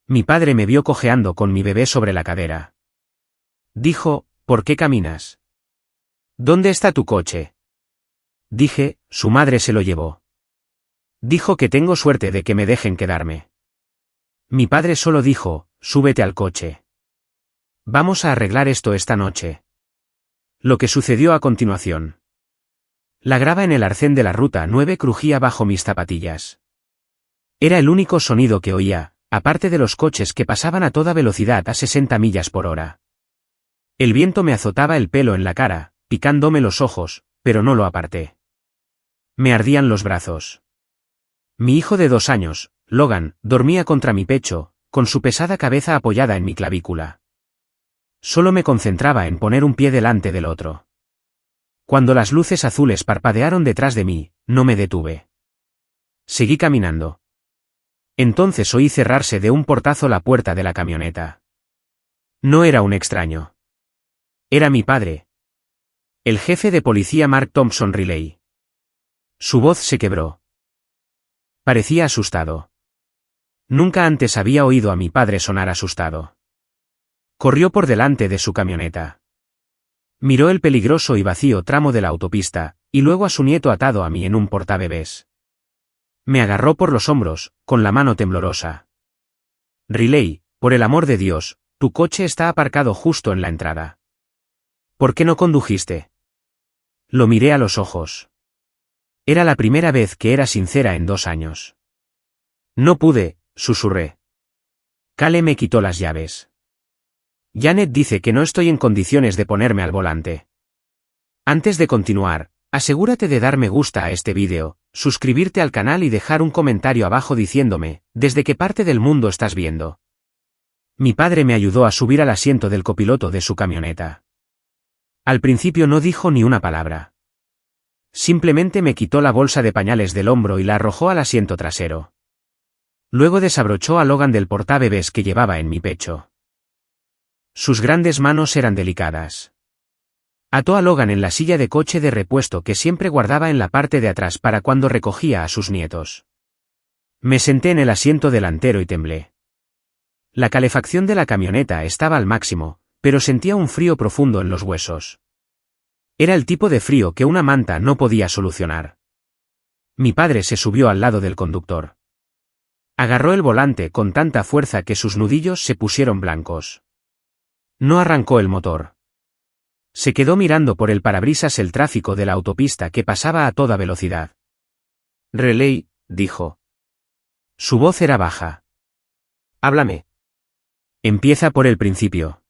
Mi padre me vio cojeando con mi bebé sobre la cadera. Dijo, ¿por qué caminas? ¿Dónde está tu coche? Dije, su madre se lo llevó. Dijo que tengo suerte de que me dejen quedarme. Mi padre solo dijo, súbete al coche. Vamos a arreglar esto esta noche. Lo que sucedió a continuación. La grava en el arcén de la ruta 9 crujía bajo mis zapatillas. Era el único sonido que oía, aparte de los coches que pasaban a toda velocidad a 60 millas por hora. El viento me azotaba el pelo en la cara, picándome los ojos, pero no lo aparté. Me ardían los brazos. Mi hijo de 2 años, Logan, dormía contra mi pecho, con su pesada cabeza apoyada en mi clavícula. Solo me concentraba en poner un pie delante del otro. Cuando las luces azules parpadearon detrás de mí, no me detuve. Seguí caminando. Entonces oí cerrarse de un portazo la puerta de la camioneta. No era un extraño. Era mi padre. El jefe de policía Mark Thompson Riley. Su voz se quebró. Parecía asustado. Nunca antes había oído a mi padre sonar asustado. Corrió por delante de su camioneta. Miró el peligroso y vacío tramo de la autopista, y luego a su nieto atado a mí en un portabebés. Me agarró por los hombros, con la mano temblorosa. Riley, por el amor de Dios, tu coche está aparcado justo en la entrada. ¿Por qué no condujiste? Lo miré a los ojos. Era la primera vez que era sincera en 2 años. No pude, susurré. Cale me quitó las llaves. Janet dice que no estoy en condiciones de ponerme al volante. Antes de continuar, asegúrate de dar me gusta a este vídeo, suscribirte al canal y dejar un comentario abajo diciéndome, desde qué parte del mundo estás viendo. Mi padre me ayudó a subir al asiento del copiloto de su camioneta. Al principio no dijo ni una palabra. Simplemente me quitó la bolsa de pañales del hombro y la arrojó al asiento trasero. Luego desabrochó a Logan del portabebés que llevaba en mi pecho. Sus grandes manos eran delicadas. Ató a Logan en la silla de coche de repuesto que siempre guardaba en la parte de atrás para cuando recogía a sus nietos. Me senté en el asiento delantero y temblé. La calefacción de la camioneta estaba al máximo, pero sentía un frío profundo en los huesos. Era el tipo de frío que una manta no podía solucionar. Mi padre se subió al lado del conductor. Agarró el volante con tanta fuerza que sus nudillos se pusieron blancos. No arrancó el motor. Se quedó mirando por el parabrisas el tráfico de la autopista que pasaba a toda velocidad. Riley, dijo. Su voz era baja. Háblame. Empieza por el principio.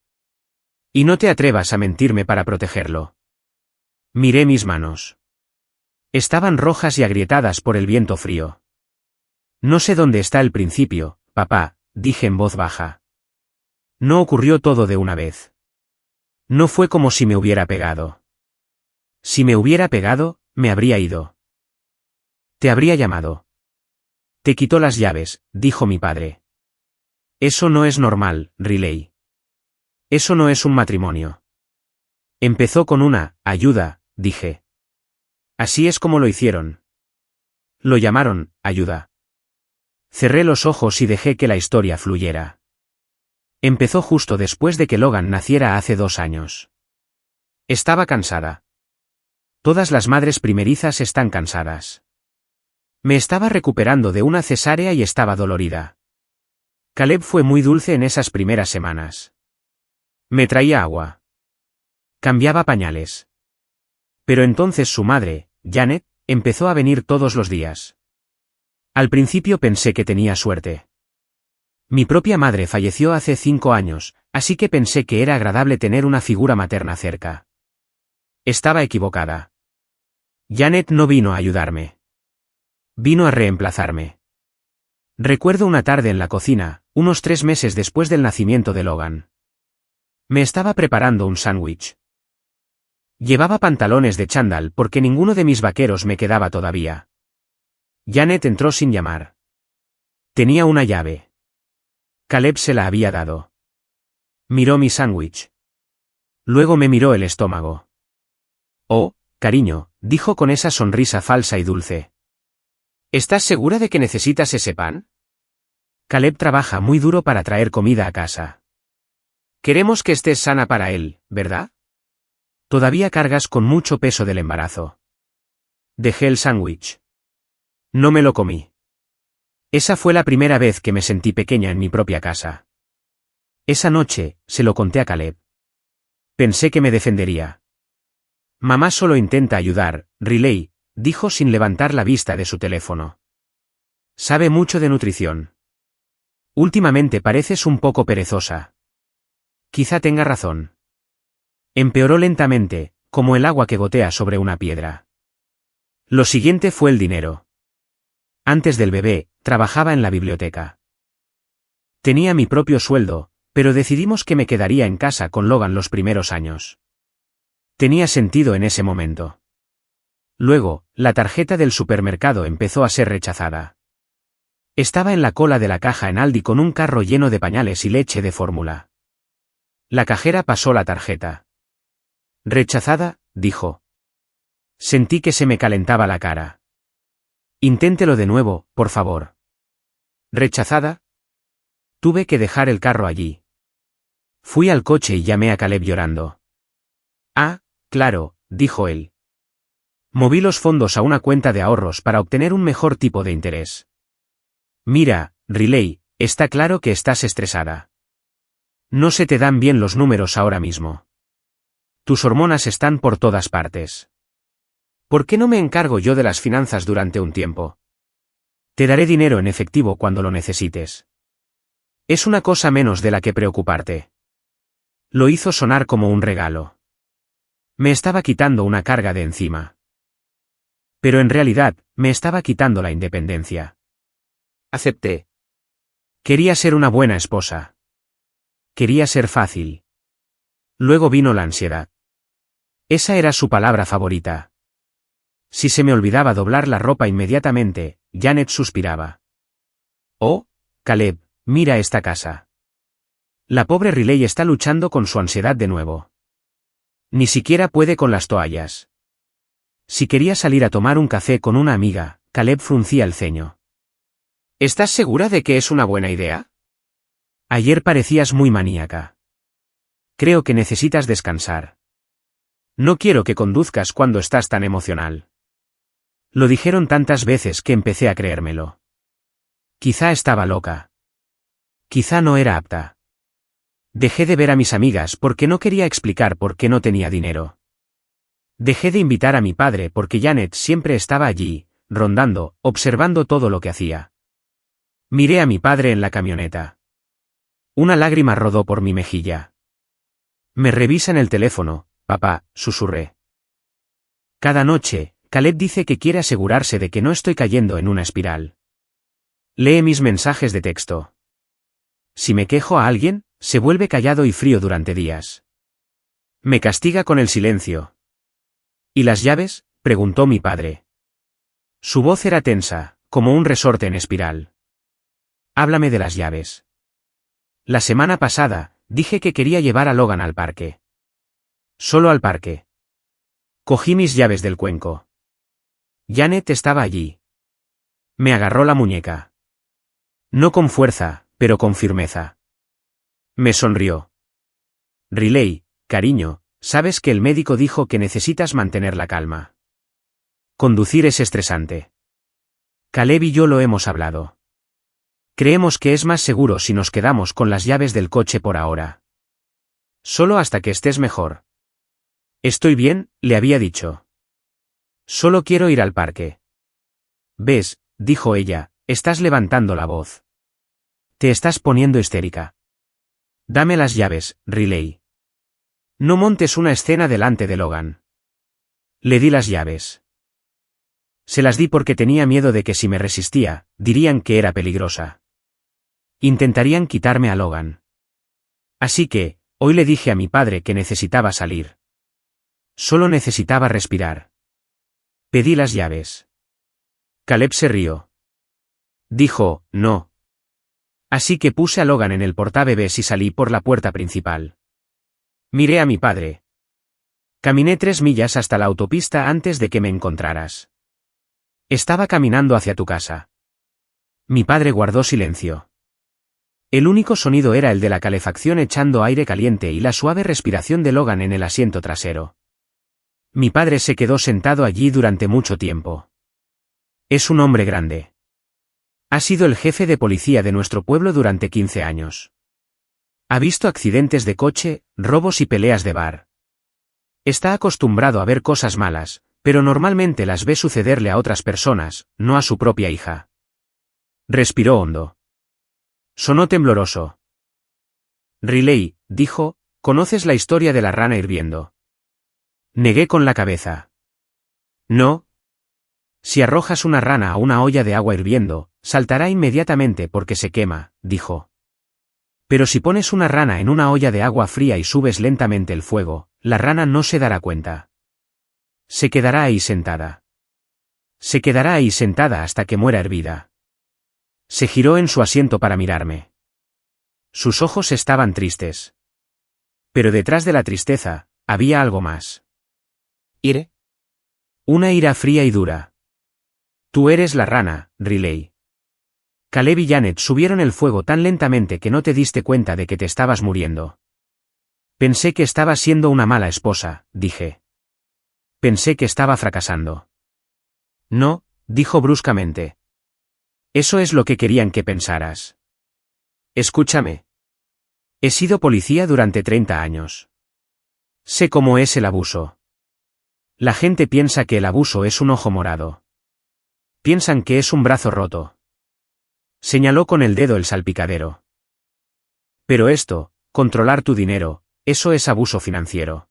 Y no te atrevas a mentirme para protegerlo. Miré mis manos. Estaban rojas y agrietadas por el viento frío. No sé dónde está el principio, papá, dije en voz baja. No ocurrió todo de una vez. No fue como si me hubiera pegado. Si me hubiera pegado, me habría ido. Te habría llamado. Te quitó las llaves, dijo mi padre. Eso no es normal, Riley. Eso no es un matrimonio. Empezó con una ayuda, dije. Así es como lo hicieron. Lo llamaron ayuda. Cerré los ojos y dejé que la historia fluyera. Empezó justo después de que Logan naciera hace 2 años. Estaba cansada. Todas las madres primerizas están cansadas. Me estaba recuperando de una cesárea y estaba dolorida. Caleb fue muy dulce en esas primeras semanas. Me traía agua. Cambiaba pañales. Pero entonces su madre, Janet, empezó a venir todos los días. Al principio pensé que tenía suerte. Mi propia madre falleció hace 5 años, así que pensé que era agradable tener una figura materna cerca. Estaba equivocada. Janet no vino a ayudarme. Vino a reemplazarme. Recuerdo una tarde en la cocina, unos 3 meses después del nacimiento de Logan. Me estaba preparando un sándwich. Llevaba pantalones de chándal porque ninguno de mis vaqueros me quedaba todavía. Janet entró sin llamar. Tenía una llave. Caleb se la había dado. Miró mi sándwich. Luego me miró el estómago. Oh, cariño, dijo con esa sonrisa falsa y dulce. ¿Estás segura de que necesitas ese pan? Caleb trabaja muy duro para traer comida a casa. Queremos que estés sana para él, ¿verdad? Todavía cargas con mucho peso del embarazo. Dejé el sándwich. No me lo comí. Esa fue la primera vez que me sentí pequeña en mi propia casa. Esa noche, se lo conté a Caleb. Pensé que me defendería. Mamá solo intenta ayudar, Riley, dijo sin levantar la vista de su teléfono. Sabe mucho de nutrición. Últimamente pareces un poco perezosa. Quizá tenga razón. Empeoró lentamente, como el agua que gotea sobre una piedra. Lo siguiente fue el dinero. Antes del bebé, trabajaba en la biblioteca. Tenía mi propio sueldo, pero decidimos que me quedaría en casa con Logan los primeros años. Tenía sentido en ese momento. Luego, la tarjeta del supermercado empezó a ser rechazada. Estaba en la cola de la caja en Aldi con un carro lleno de pañales y leche de fórmula. La cajera pasó la tarjeta. Rechazada, dijo. Sentí que se me calentaba la cara. Inténtelo de nuevo, por favor. ¿Rechazada? Tuve que dejar el carro allí. Fui al coche y llamé a Caleb llorando. Ah, claro, dijo él. Moví los fondos a una cuenta de ahorros para obtener un mejor tipo de interés. Mira, Riley, está claro que estás estresada. No se te dan bien los números ahora mismo. Tus hormonas están por todas partes. ¿Por qué no me encargo yo de las finanzas durante un tiempo? Te daré dinero en efectivo cuando lo necesites. Es una cosa menos de la que preocuparte. Lo hizo sonar como un regalo. Me estaba quitando una carga de encima. Pero en realidad, me estaba quitando la independencia. Acepté. Quería ser una buena esposa. Quería ser fácil. Luego vino la ansiedad. Esa era su palabra favorita. Si se me olvidaba doblar la ropa inmediatamente, Janet suspiraba. Oh, Caleb, mira esta casa. La pobre Riley está luchando con su ansiedad de nuevo. Ni siquiera puede con las toallas. Si quería salir a tomar un café con una amiga, Caleb fruncía el ceño. ¿Estás segura de que es una buena idea? Ayer parecías muy maníaca. Creo que necesitas descansar. No quiero que conduzcas cuando estás tan emocional. Lo dijeron tantas veces que empecé a creérmelo. Quizá estaba loca. Quizá no era apta. Dejé de ver a mis amigas porque no quería explicar por qué no tenía dinero. Dejé de invitar a mi padre porque Janet siempre estaba allí, rondando, observando todo lo que hacía. Miré a mi padre en la camioneta. Una lágrima rodó por mi mejilla. Me revisan el teléfono, papá, susurré. Cada noche, Caleb dice que quiere asegurarse de que no estoy cayendo en una espiral. Lee mis mensajes de texto. Si me quejo a alguien, se vuelve callado y frío durante días. Me castiga con el silencio. ¿Y las llaves?, preguntó mi padre. Su voz era tensa, como un resorte en espiral. Háblame de las llaves. La semana pasada, dije que quería llevar a Logan al parque. Solo al parque. Cogí mis llaves del cuenco. Janet estaba allí. Me agarró la muñeca. No con fuerza, pero con firmeza. Me sonrió. Riley, cariño, sabes que el médico dijo que necesitas mantener la calma. Conducir es estresante. Caleb y yo lo hemos hablado. Creemos que es más seguro si nos quedamos con las llaves del coche por ahora. Solo hasta que estés mejor. Estoy bien, le había dicho. Solo quiero ir al parque. ¿Ves?, dijo ella, estás levantando la voz. Te estás poniendo histérica. Dame las llaves, Riley. No montes una escena delante de Logan. Le di las llaves. Se las di porque tenía miedo de que si me resistía, dirían que era peligrosa. Intentarían quitarme a Logan. Así que, hoy le dije a mi padre que necesitaba salir. Solo necesitaba respirar. Pedí las llaves. Caleb se rió. Dijo, no. Así que puse a Logan en el portabebés y salí por la puerta principal. Miré a mi padre. Caminé 3 millas hasta la autopista antes de que me encontraras. Estaba caminando hacia tu casa. Mi padre guardó silencio. El único sonido era el de la calefacción echando aire caliente y la suave respiración de Logan en el asiento trasero. Mi padre se quedó sentado allí durante mucho tiempo. Es un hombre grande. Ha sido el jefe de policía de nuestro pueblo durante 15 años. Ha visto accidentes de coche, robos y peleas de bar. Está acostumbrado a ver cosas malas, pero normalmente las ve sucederle a otras personas, no a su propia hija. Respiró hondo. Sonó tembloroso. Riley, dijo, ¿conoces la historia de la rana hirviendo? Negué con la cabeza. No. Si arrojas una rana a una olla de agua hirviendo, saltará inmediatamente porque se quema, dijo. Pero si pones una rana en una olla de agua fría y subes lentamente el fuego, la rana no se dará cuenta. Se quedará ahí sentada. Se quedará ahí sentada hasta que muera hervida. Se giró en su asiento para mirarme. Sus ojos estaban tristes. Pero detrás de la tristeza, había algo más. ¿Ire? Una ira fría y dura. Tú eres la rana, Riley. Caleb y Janet subieron el fuego tan lentamente que no te diste cuenta de que te estabas muriendo. Pensé que estaba siendo una mala esposa, dije. Pensé que estaba fracasando. No, dijo bruscamente. Eso es lo que querían que pensaras. Escúchame. He sido policía durante 30 años. Sé cómo es el abuso. La gente piensa que el abuso es un ojo morado. Piensan que es un brazo roto. Señaló con el dedo el salpicadero. Pero esto, controlar tu dinero, eso es abuso financiero.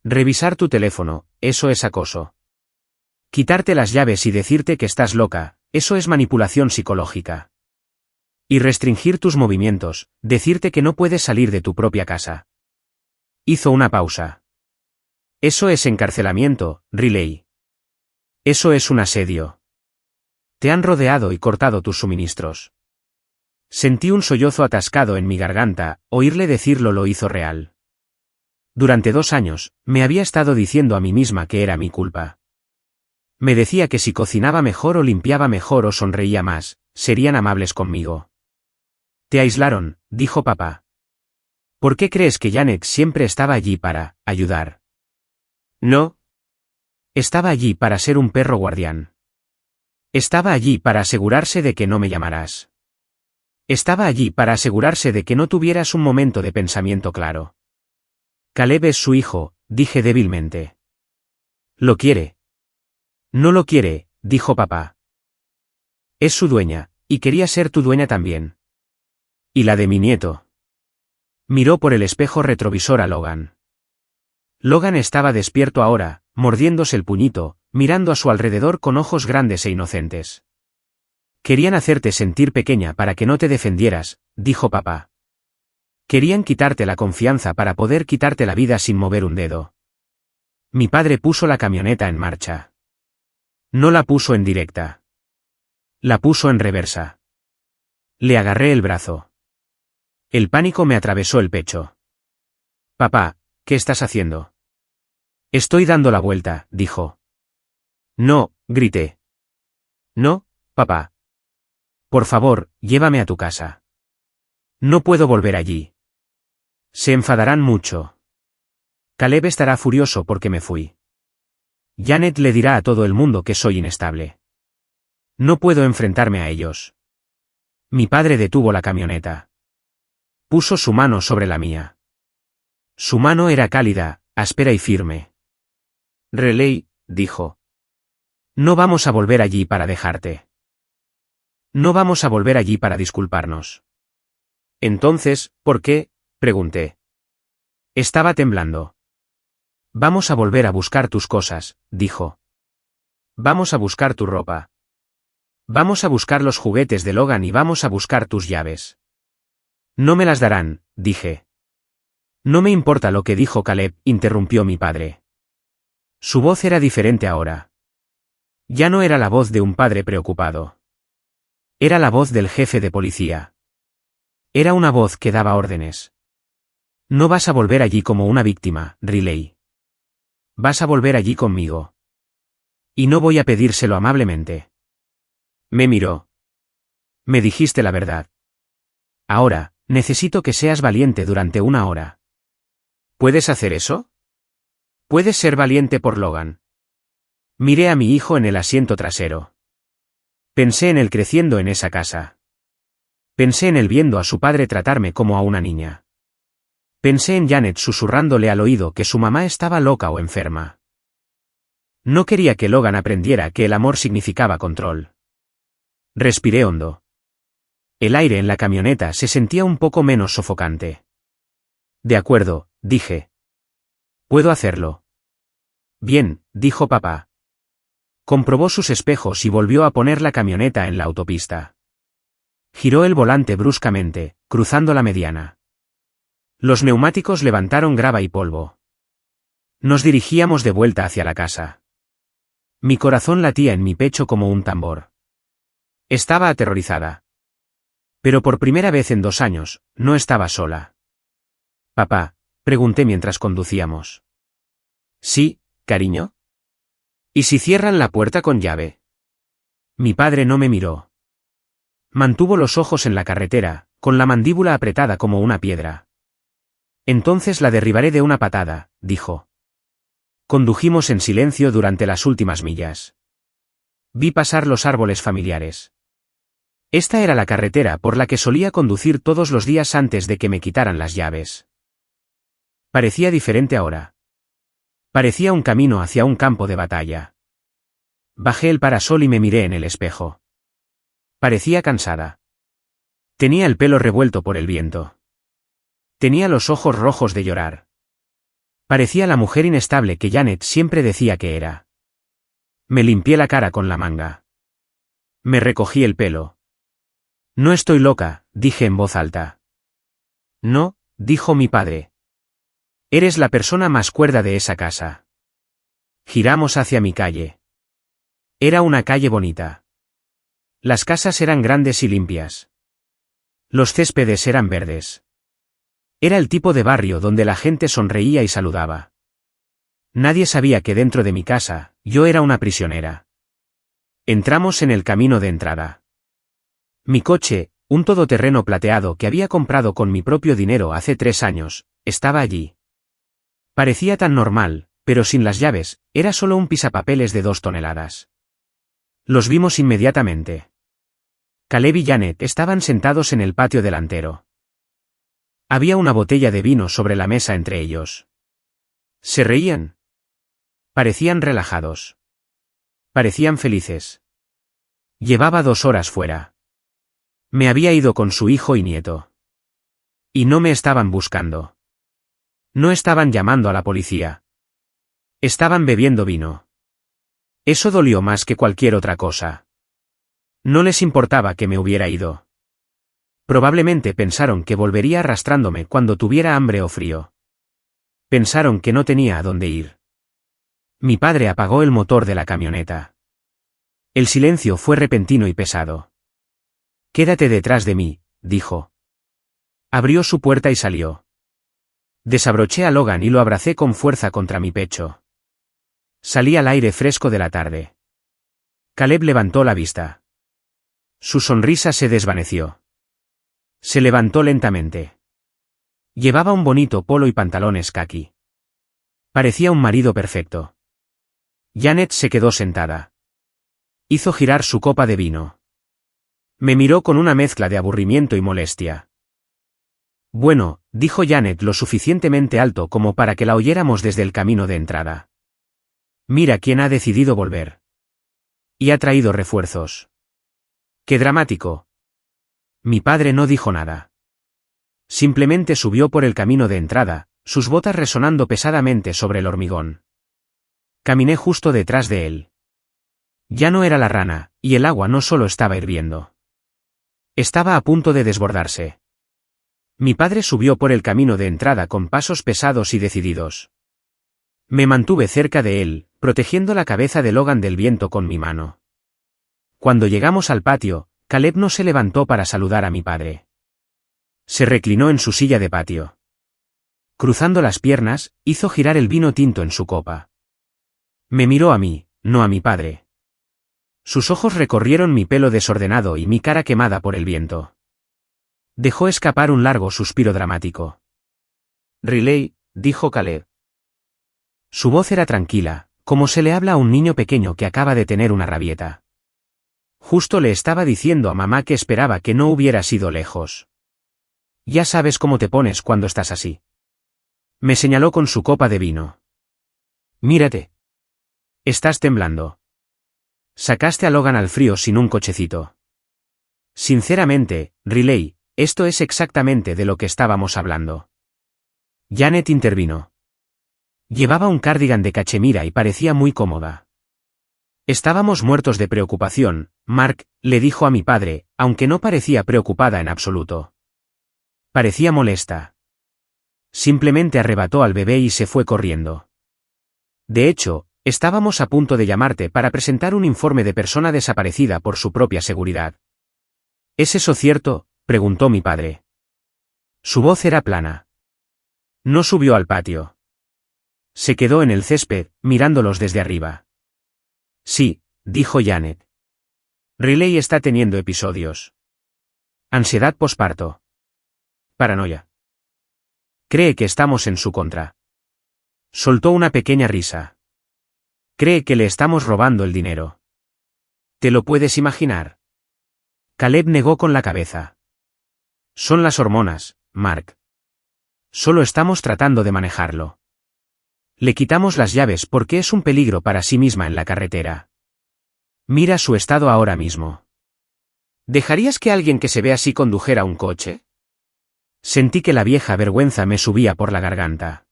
Revisar tu teléfono, eso es acoso. Quitarte las llaves y decirte que estás loca, eso es manipulación psicológica. Y restringir tus movimientos, decirte que no puedes salir de tu propia casa. Hizo una pausa. Eso es encarcelamiento, Riley. Eso es un asedio. Te han rodeado y cortado tus suministros. Sentí un sollozo atascado en mi garganta, oírle decirlo lo hizo real. Durante 2 años, me había estado diciendo a mí misma que era mi culpa. Me decía que si cocinaba mejor o limpiaba mejor o sonreía más, serían amables conmigo. Te aislaron, dijo papá. ¿Por qué crees que Janet siempre estaba allí para ayudar? No. Estaba allí para ser un perro guardián. Estaba allí para asegurarse de que no me llamarás. Estaba allí para asegurarse de que no tuvieras un momento de pensamiento claro. Caleb es su hijo, dije débilmente. Lo quiere. No lo quiere, dijo papá. Es su dueña, y quería ser tu dueña también. Y la de mi nieto. Miró por el espejo retrovisor a Logan. Logan estaba despierto ahora, mordiéndose el puñito, mirando a su alrededor con ojos grandes e inocentes. Querían hacerte sentir pequeña para que no te defendieras, dijo papá. Querían quitarte la confianza para poder quitarte la vida sin mover un dedo. Mi padre puso la camioneta en marcha. No la puso en directa. La puso en reversa. Le agarré el brazo. El pánico me atravesó el pecho. Papá, ¿qué estás haciendo? Estoy dando la vuelta, dijo. No, grité. No, papá. Por favor, llévame a tu casa. No puedo volver allí. Se enfadarán mucho. Caleb estará furioso porque me fui. Janet le dirá a todo el mundo que soy inestable. No puedo enfrentarme a ellos. Mi padre detuvo la camioneta. Puso su mano sobre la mía. Su mano era cálida, áspera y firme. Riley, dijo. No vamos a volver allí para dejarte. No vamos a volver allí para disculparnos. Entonces, ¿por qué? Pregunté. Estaba temblando. Vamos a volver a buscar tus cosas, dijo. Vamos a buscar tu ropa. Vamos a buscar los juguetes de Logan y vamos a buscar tus llaves. No me las darán, dije. No me importa lo que dijo Caleb, interrumpió mi padre. Su voz era diferente ahora. Ya no era la voz de un padre preocupado. Era la voz del jefe de policía. Era una voz que daba órdenes. No vas a volver allí como una víctima, Riley. Vas a volver allí conmigo. Y no voy a pedírselo amablemente. Me miró. Me dijiste la verdad. Ahora, necesito que seas valiente durante 1 hora. ¿Puedes hacer eso? ¿Puedes ser valiente por Logan? Miré a mi hijo en el asiento trasero. Pensé en él creciendo en esa casa. Pensé en él viendo a su padre tratarme como a una niña. Pensé en Janet susurrándole al oído que su mamá estaba loca o enferma. No quería que Logan aprendiera que el amor significaba control. Respiré hondo. El aire en la camioneta se sentía un poco menos sofocante. De acuerdo, dije. Puedo hacerlo. Bien, dijo papá. Comprobó sus espejos y volvió a poner la camioneta en la autopista. Giró el volante bruscamente, cruzando la mediana. Los neumáticos levantaron grava y polvo. Nos dirigíamos de vuelta hacia la casa. Mi corazón latía en mi pecho como un tambor. Estaba aterrorizada. Pero por primera vez en 2 años, no estaba sola. Papá, pregunté mientras conducíamos. Sí, cariño. ¿Y si cierran la puerta con llave? Mi padre no me miró. Mantuvo los ojos en la carretera, con la mandíbula apretada como una piedra. Entonces la derribaré de una patada, dijo. Condujimos en silencio durante las últimas millas. Vi pasar los árboles familiares. Esta era la carretera por la que solía conducir todos los días antes de que me quitaran las llaves. Parecía diferente ahora. Parecía un camino hacia un campo de batalla. Bajé el parasol y me miré en el espejo. Parecía cansada. Tenía el pelo revuelto por el viento. Tenía los ojos rojos de llorar. Parecía la mujer inestable que Janet siempre decía que era. Me limpié la cara con la manga. Me recogí el pelo. No estoy loca, dije en voz alta. No, dijo mi padre. Eres la persona más cuerda de esa casa. Giramos hacia mi calle. Era una calle bonita. Las casas eran grandes y limpias. Los céspedes eran verdes. Era el tipo de barrio donde la gente sonreía y saludaba. Nadie sabía que dentro de mi casa, yo era una prisionera. Entramos en el camino de entrada. Mi coche, un todoterreno plateado que había comprado con mi propio dinero hace 3 años, estaba allí. Parecía tan normal, pero sin las llaves, era solo un pisapapeles de 2 toneladas. Los vimos inmediatamente. Caleb y Janet estaban sentados en el patio delantero. Había una botella de vino sobre la mesa entre ellos. Se reían. Parecían relajados. Parecían felices. Llevaba 2 horas fuera. Me había ido con su hijo y nieto. Y no me estaban buscando. No estaban llamando a la policía. Estaban bebiendo vino. Eso dolió más que cualquier otra cosa. No les importaba que me hubiera ido. Probablemente pensaron que volvería arrastrándome cuando tuviera hambre o frío. Pensaron que no tenía a dónde ir. Mi padre apagó el motor de la camioneta. El silencio fue repentino y pesado. Quédate detrás de mí, dijo. Abrió su puerta y salió. Desabroché a Logan y lo abracé con fuerza contra mi pecho. Salí al aire fresco de la tarde. Caleb levantó la vista. Su sonrisa se desvaneció. Se levantó lentamente. Llevaba un bonito polo y pantalones caqui. Parecía un marido perfecto. Janet se quedó sentada. Hizo girar su copa de vino. Me miró con una mezcla de aburrimiento y molestia. Bueno, dijo Janet lo suficientemente alto como para que la oyéramos desde el camino de entrada. Mira quién ha decidido volver. Y ha traído refuerzos. ¡Qué dramático! Mi padre no dijo nada. Simplemente subió por el camino de entrada, sus botas resonando pesadamente sobre el hormigón. Caminé justo detrás de él. Ya no era la rana, y el agua no solo estaba hirviendo. Estaba a punto de desbordarse. Mi padre subió por el camino de entrada con pasos pesados y decididos. Me mantuve cerca de él, protegiendo la cabeza de Logan del viento con mi mano. Cuando llegamos al patio, Caleb no se levantó para saludar a mi padre. Se reclinó en su silla de patio. Cruzando las piernas, hizo girar el vino tinto en su copa. Me miró a mí, no a mi padre. Sus ojos recorrieron mi pelo desordenado y mi cara quemada por el viento. Dejó escapar un largo suspiro dramático. Riley, dijo Caleb. Su voz era tranquila, como se le habla a un niño pequeño que acaba de tener una rabieta. Justo le estaba diciendo a mamá que esperaba que no hubieras ido lejos. Ya sabes cómo te pones cuando estás así. Me señaló con su copa de vino. Mírate. Estás temblando. Sacaste a Logan al frío sin un cochecito. Sinceramente, Riley, esto es exactamente de lo que estábamos hablando. Janet intervino. Llevaba un cardigan de cachemira y parecía muy cómoda. Estábamos muertos de preocupación, Mark, le dijo a mi padre, aunque no parecía preocupada en absoluto. Parecía molesta. Simplemente arrebató al bebé y se fue corriendo. De hecho, estábamos a punto de llamarte para presentar un informe de persona desaparecida por su propia seguridad. ¿Es eso cierto?, preguntó mi padre. Su voz era plana. No subió al patio. Se quedó en el césped, mirándolos desde arriba. Sí, dijo Janet. Riley está teniendo episodios. Ansiedad posparto. Paranoia. Cree que estamos en su contra. Soltó una pequeña risa. Cree que le estamos robando el dinero. ¿Te lo puedes imaginar? Caleb negó con la cabeza. Son las hormonas, Mark. Solo estamos tratando de manejarlo. Le quitamos las llaves porque es un peligro para sí misma en la carretera. Mira su estado ahora mismo. ¿Dejarías que alguien que se ve así condujera un coche? Sentí que la vieja vergüenza me subía por la garganta.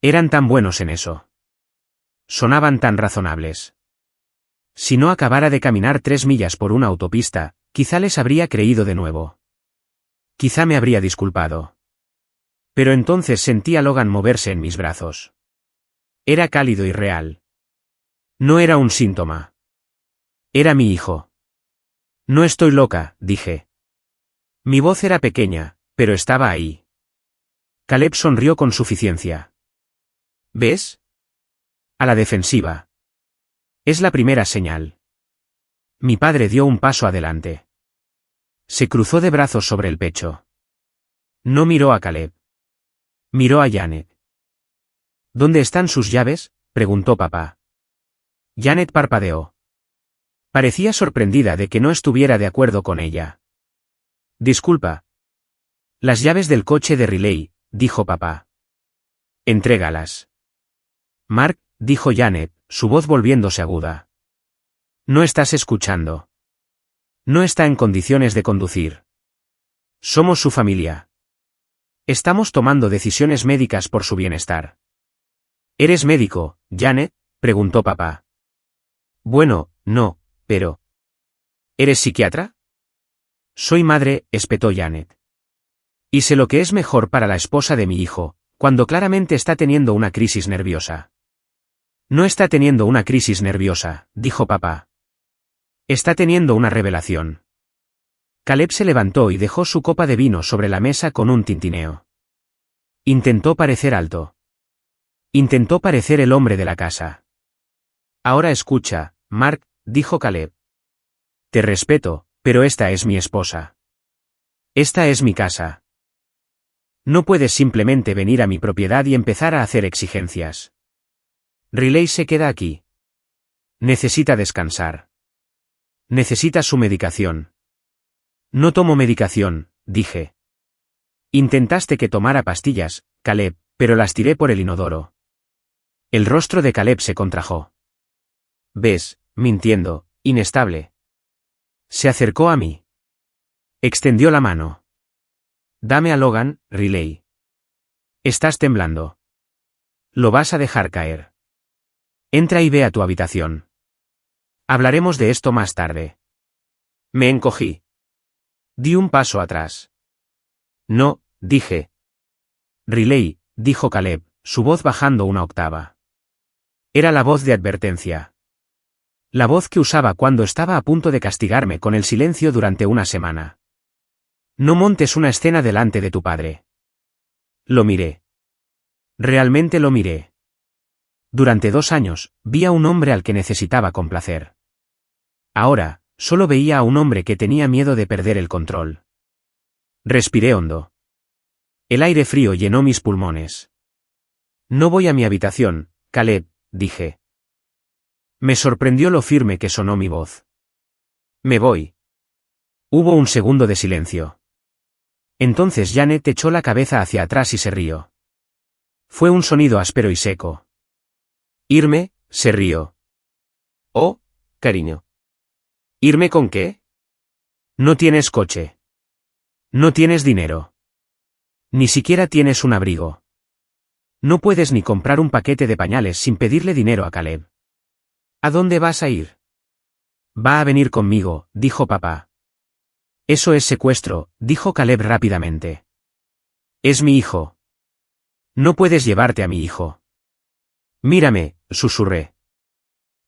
Eran tan buenos en eso. Sonaban tan razonables. Si no acabara de caminar 3 millas por una autopista, quizá les habría creído de nuevo. Quizá me habría disculpado. Pero entonces sentí a Logan moverse en mis brazos. Era cálido y real. No era un síntoma. Era mi hijo. No estoy loca, dije. Mi voz era pequeña, pero estaba ahí. Caleb sonrió con suficiencia. ¿Ves? A la defensiva. Es la primera señal. Mi padre dio un paso adelante. Se cruzó de brazos sobre el pecho. No miró a Caleb. Miró a Janet. ¿Dónde están sus llaves?, preguntó papá. Janet parpadeó. Parecía sorprendida de que no estuviera de acuerdo con ella. Disculpa. Las llaves del coche de Riley, dijo papá. Entrégalas. Mark, dijo Janet, su voz volviéndose aguda. No estás escuchando. No está en condiciones de conducir. Somos su familia. Estamos tomando decisiones médicas por su bienestar. ¿Eres médico, Janet?, preguntó papá. Bueno, no, pero... ¿Eres psiquiatra? Soy madre, espetó Janet. Y sé lo que es mejor para la esposa de mi hijo, cuando claramente está teniendo una crisis nerviosa. No está teniendo una crisis nerviosa, dijo papá. Está teniendo una revelación. Caleb se levantó y dejó su copa de vino sobre la mesa con un tintineo. Intentó parecer alto. Intentó parecer el hombre de la casa. Ahora escucha, Mark, dijo Caleb. Te respeto, pero esta es mi esposa. Esta es mi casa. No puedes simplemente venir a mi propiedad y empezar a hacer exigencias. Riley se queda aquí. Necesita descansar. Necesita su medicación. No tomo medicación, dije. Intentaste que tomara pastillas, Caleb, pero las tiré por el inodoro. El rostro de Caleb se contrajo. ¿Ves? Mintiendo, inestable. Se acercó a mí. Extendió la mano. Dame a Logan, Riley. Estás temblando. Lo vas a dejar caer. Entra y ve a tu habitación. Hablaremos de esto más tarde. Me encogí. Di un paso atrás. No, dije. Riley, dijo Caleb, su voz bajando una octava. Era la voz de advertencia. La voz que usaba cuando estaba a punto de castigarme con el silencio durante una semana. No montes una escena delante de tu padre. Lo miré. Realmente lo miré. Durante 2 años, vi a un hombre al que necesitaba complacer. Ahora, solo veía a un hombre que tenía miedo de perder el control. Respiré hondo. El aire frío llenó mis pulmones. No voy a mi habitación, Caleb, dije. Me sorprendió lo firme que sonó mi voz. Me voy. Hubo un segundo de silencio. Entonces Janet echó la cabeza hacia atrás y se rió. Fue un sonido áspero y seco. Irme, se rió. Oh, cariño. ¿Irme con qué? No tienes coche. No tienes dinero. Ni siquiera tienes un abrigo. No puedes ni comprar un paquete de pañales sin pedirle dinero a Caleb. ¿A dónde vas a ir? Va a venir conmigo, dijo papá. Eso es secuestro, dijo Caleb rápidamente. Es mi hijo. No puedes llevarte a mi hijo. Mírame, susurré.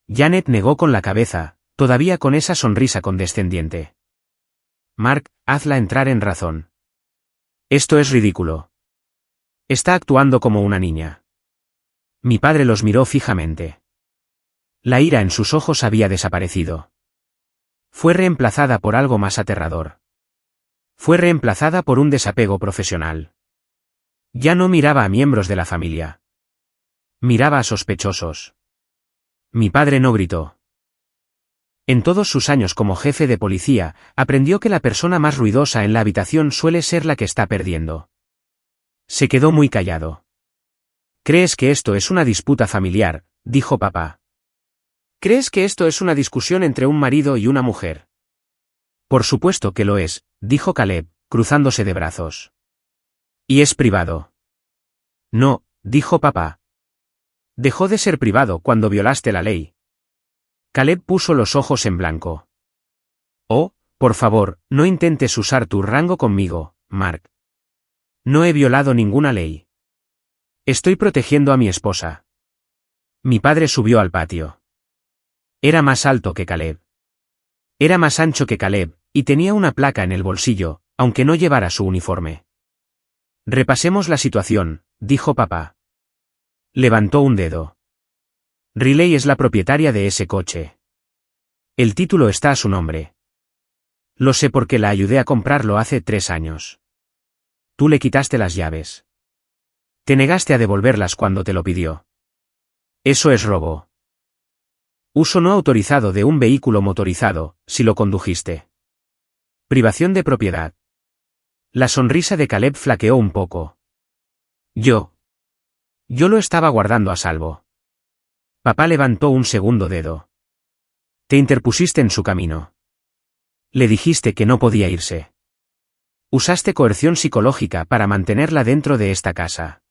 Janet negó con la cabeza, todavía con esa sonrisa condescendiente. Mark, hazla entrar en razón. Esto es ridículo. Está actuando como una niña. Mi padre los miró fijamente. La ira en sus ojos había desaparecido. Fue reemplazada por algo más aterrador. Fue reemplazada por un desapego profesional. Ya no miraba a miembros de la familia. Miraba a sospechosos. Mi padre no gritó. En todos sus años como jefe de policía, aprendió que la persona más ruidosa en la habitación suele ser la que está perdiendo. Se quedó muy callado. ¿Crees que esto es una disputa familiar?, dijo papá. ¿Crees que esto es una discusión entre un marido y una mujer? Por supuesto que lo es, dijo Caleb, cruzándose de brazos. ¿Y es privado? No, dijo papá. Dejó de ser privado cuando violaste la ley. Caleb puso los ojos en blanco. Oh, por favor, no intentes usar tu rango conmigo, Mark. No he violado ninguna ley. Estoy protegiendo a mi esposa. Mi padre subió al patio. Era más alto que Caleb. Era más ancho que Caleb, y tenía una placa en el bolsillo, aunque no llevara su uniforme. Repasemos la situación, dijo papá. Levantó un dedo. Riley es la propietaria de ese coche. El título está a su nombre. Lo sé porque la ayudé a comprarlo hace 3 años. Tú le quitaste las llaves. Te negaste a devolverlas cuando te lo pidió. Eso es robo. Uso no autorizado de un vehículo motorizado, si lo condujiste. Privación de propiedad. La sonrisa de Caleb flaqueó un poco. Yo lo estaba guardando a salvo. Papá levantó un segundo dedo. Te interpusiste en su camino. Le dijiste que no podía irse. Usaste coerción psicológica para mantenerla dentro de esta casa.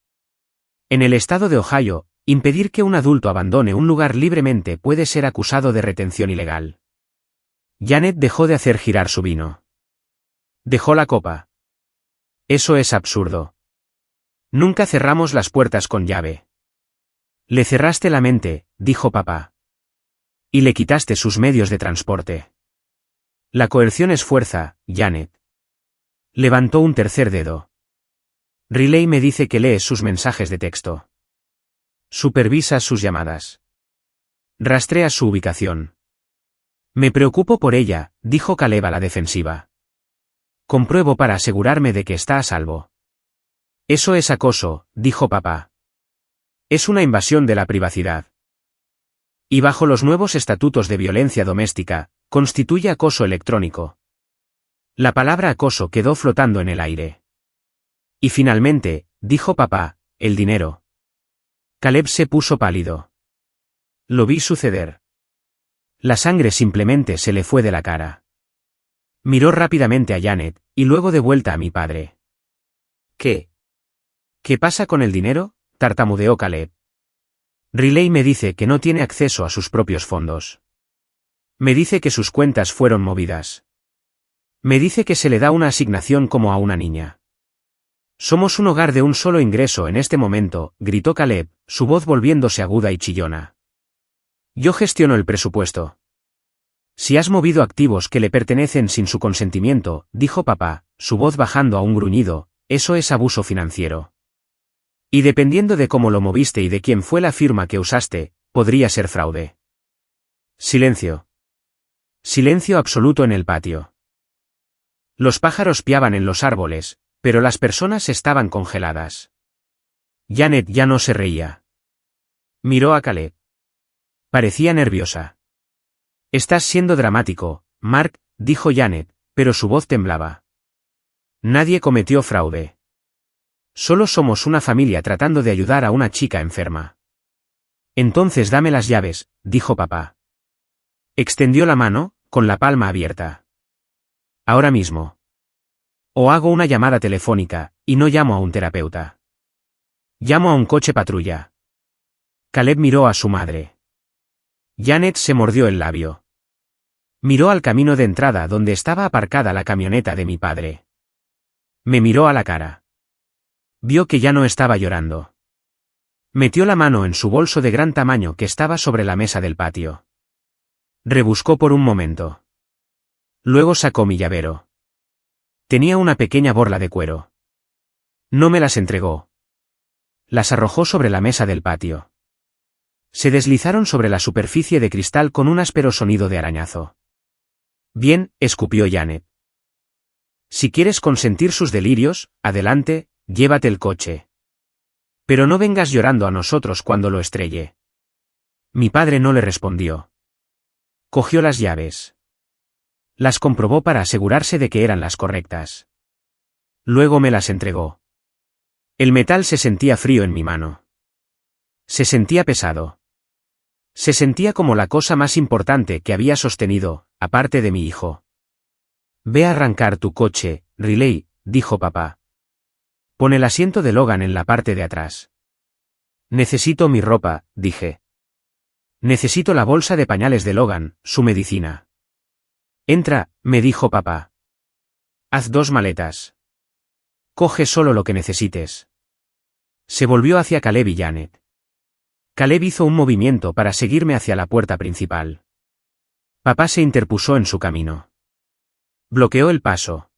En el estado de Ohio, impedir que un adulto abandone un lugar libremente puede ser acusado de retención ilegal. Janet dejó de hacer girar su vino. Dejó la copa. Eso es absurdo. Nunca cerramos las puertas con llave. Le cerraste la mente, dijo papá. Y le quitaste sus medios de transporte. La coerción es fuerza, Janet. Levantó un tercer dedo. Riley me dice que lees sus mensajes de texto. Supervisas sus llamadas. Rastreas su ubicación. Me preocupo por ella, dijo Caleb a la defensiva. Compruebo para asegurarme de que está a salvo. Eso es acoso, dijo papá. Es una invasión de la privacidad. Y bajo los nuevos estatutos de violencia doméstica, constituye acoso electrónico. La palabra acoso quedó flotando en el aire. Y finalmente, dijo papá, el dinero. Caleb se puso pálido. Lo vi suceder. La sangre simplemente se le fue de la cara. Miró rápidamente a Janet, y luego de vuelta a mi padre. ¿Qué? ¿Qué pasa con el dinero?, tartamudeó Caleb. Riley me dice que no tiene acceso a sus propios fondos. Me dice que sus cuentas fueron movidas. Me dice que se le da una asignación como a una niña. Somos un hogar de un solo ingreso en este momento, gritó Caleb, su voz volviéndose aguda y chillona. Yo gestiono el presupuesto. Si has movido activos que le pertenecen sin su consentimiento, dijo papá, su voz bajando a un gruñido, eso es abuso financiero. Y dependiendo de cómo lo moviste y de quién fue la firma que usaste, podría ser fraude. Silencio. Silencio absoluto en el patio. Los pájaros piaban en los árboles, pero las personas estaban congeladas. Janet ya no se reía. Miró a Caleb. Parecía nerviosa. Estás siendo dramático, Mark, dijo Janet, pero su voz temblaba. Nadie cometió fraude. Solo somos una familia tratando de ayudar a una chica enferma. Entonces dame las llaves, dijo papá. Extendió la mano, con la palma abierta. Ahora mismo. O hago una llamada telefónica, y no llamo a un terapeuta. Llamo a un coche patrulla. Caleb miró a su madre. Janet se mordió el labio. Miró al camino de entrada donde estaba aparcada la camioneta de mi padre. Me miró a la cara. Vio que ya no estaba llorando. Metió la mano en su bolso de gran tamaño que estaba sobre la mesa del patio. Rebuscó por un momento. Luego sacó mi llavero. Tenía una pequeña borla de cuero. No me las entregó. Las arrojó sobre la mesa del patio. Se deslizaron sobre la superficie de cristal con un áspero sonido de arañazo. Bien, escupió Janet. Si quieres consentir sus delirios, adelante, llévate el coche. Pero no vengas llorando a nosotros cuando lo estrelle. Mi padre no le respondió. Cogió las llaves. Las comprobó para asegurarse de que eran las correctas. Luego me las entregó. El metal se sentía frío en mi mano. Se sentía pesado. Se sentía como la cosa más importante que había sostenido, aparte de mi hijo. Ve a arrancar tu coche, Riley, dijo papá. Pon el asiento de Logan en la parte de atrás. Necesito mi ropa, dije. Necesito la bolsa de pañales de Logan, su medicina. Entra, me dijo papá. Haz 2 maletas. Coge solo lo que necesites. Se volvió hacia Caleb y Janet. Caleb hizo un movimiento para seguirme hacia la puerta principal. Papá se interpuso en su camino. Bloqueó el paso.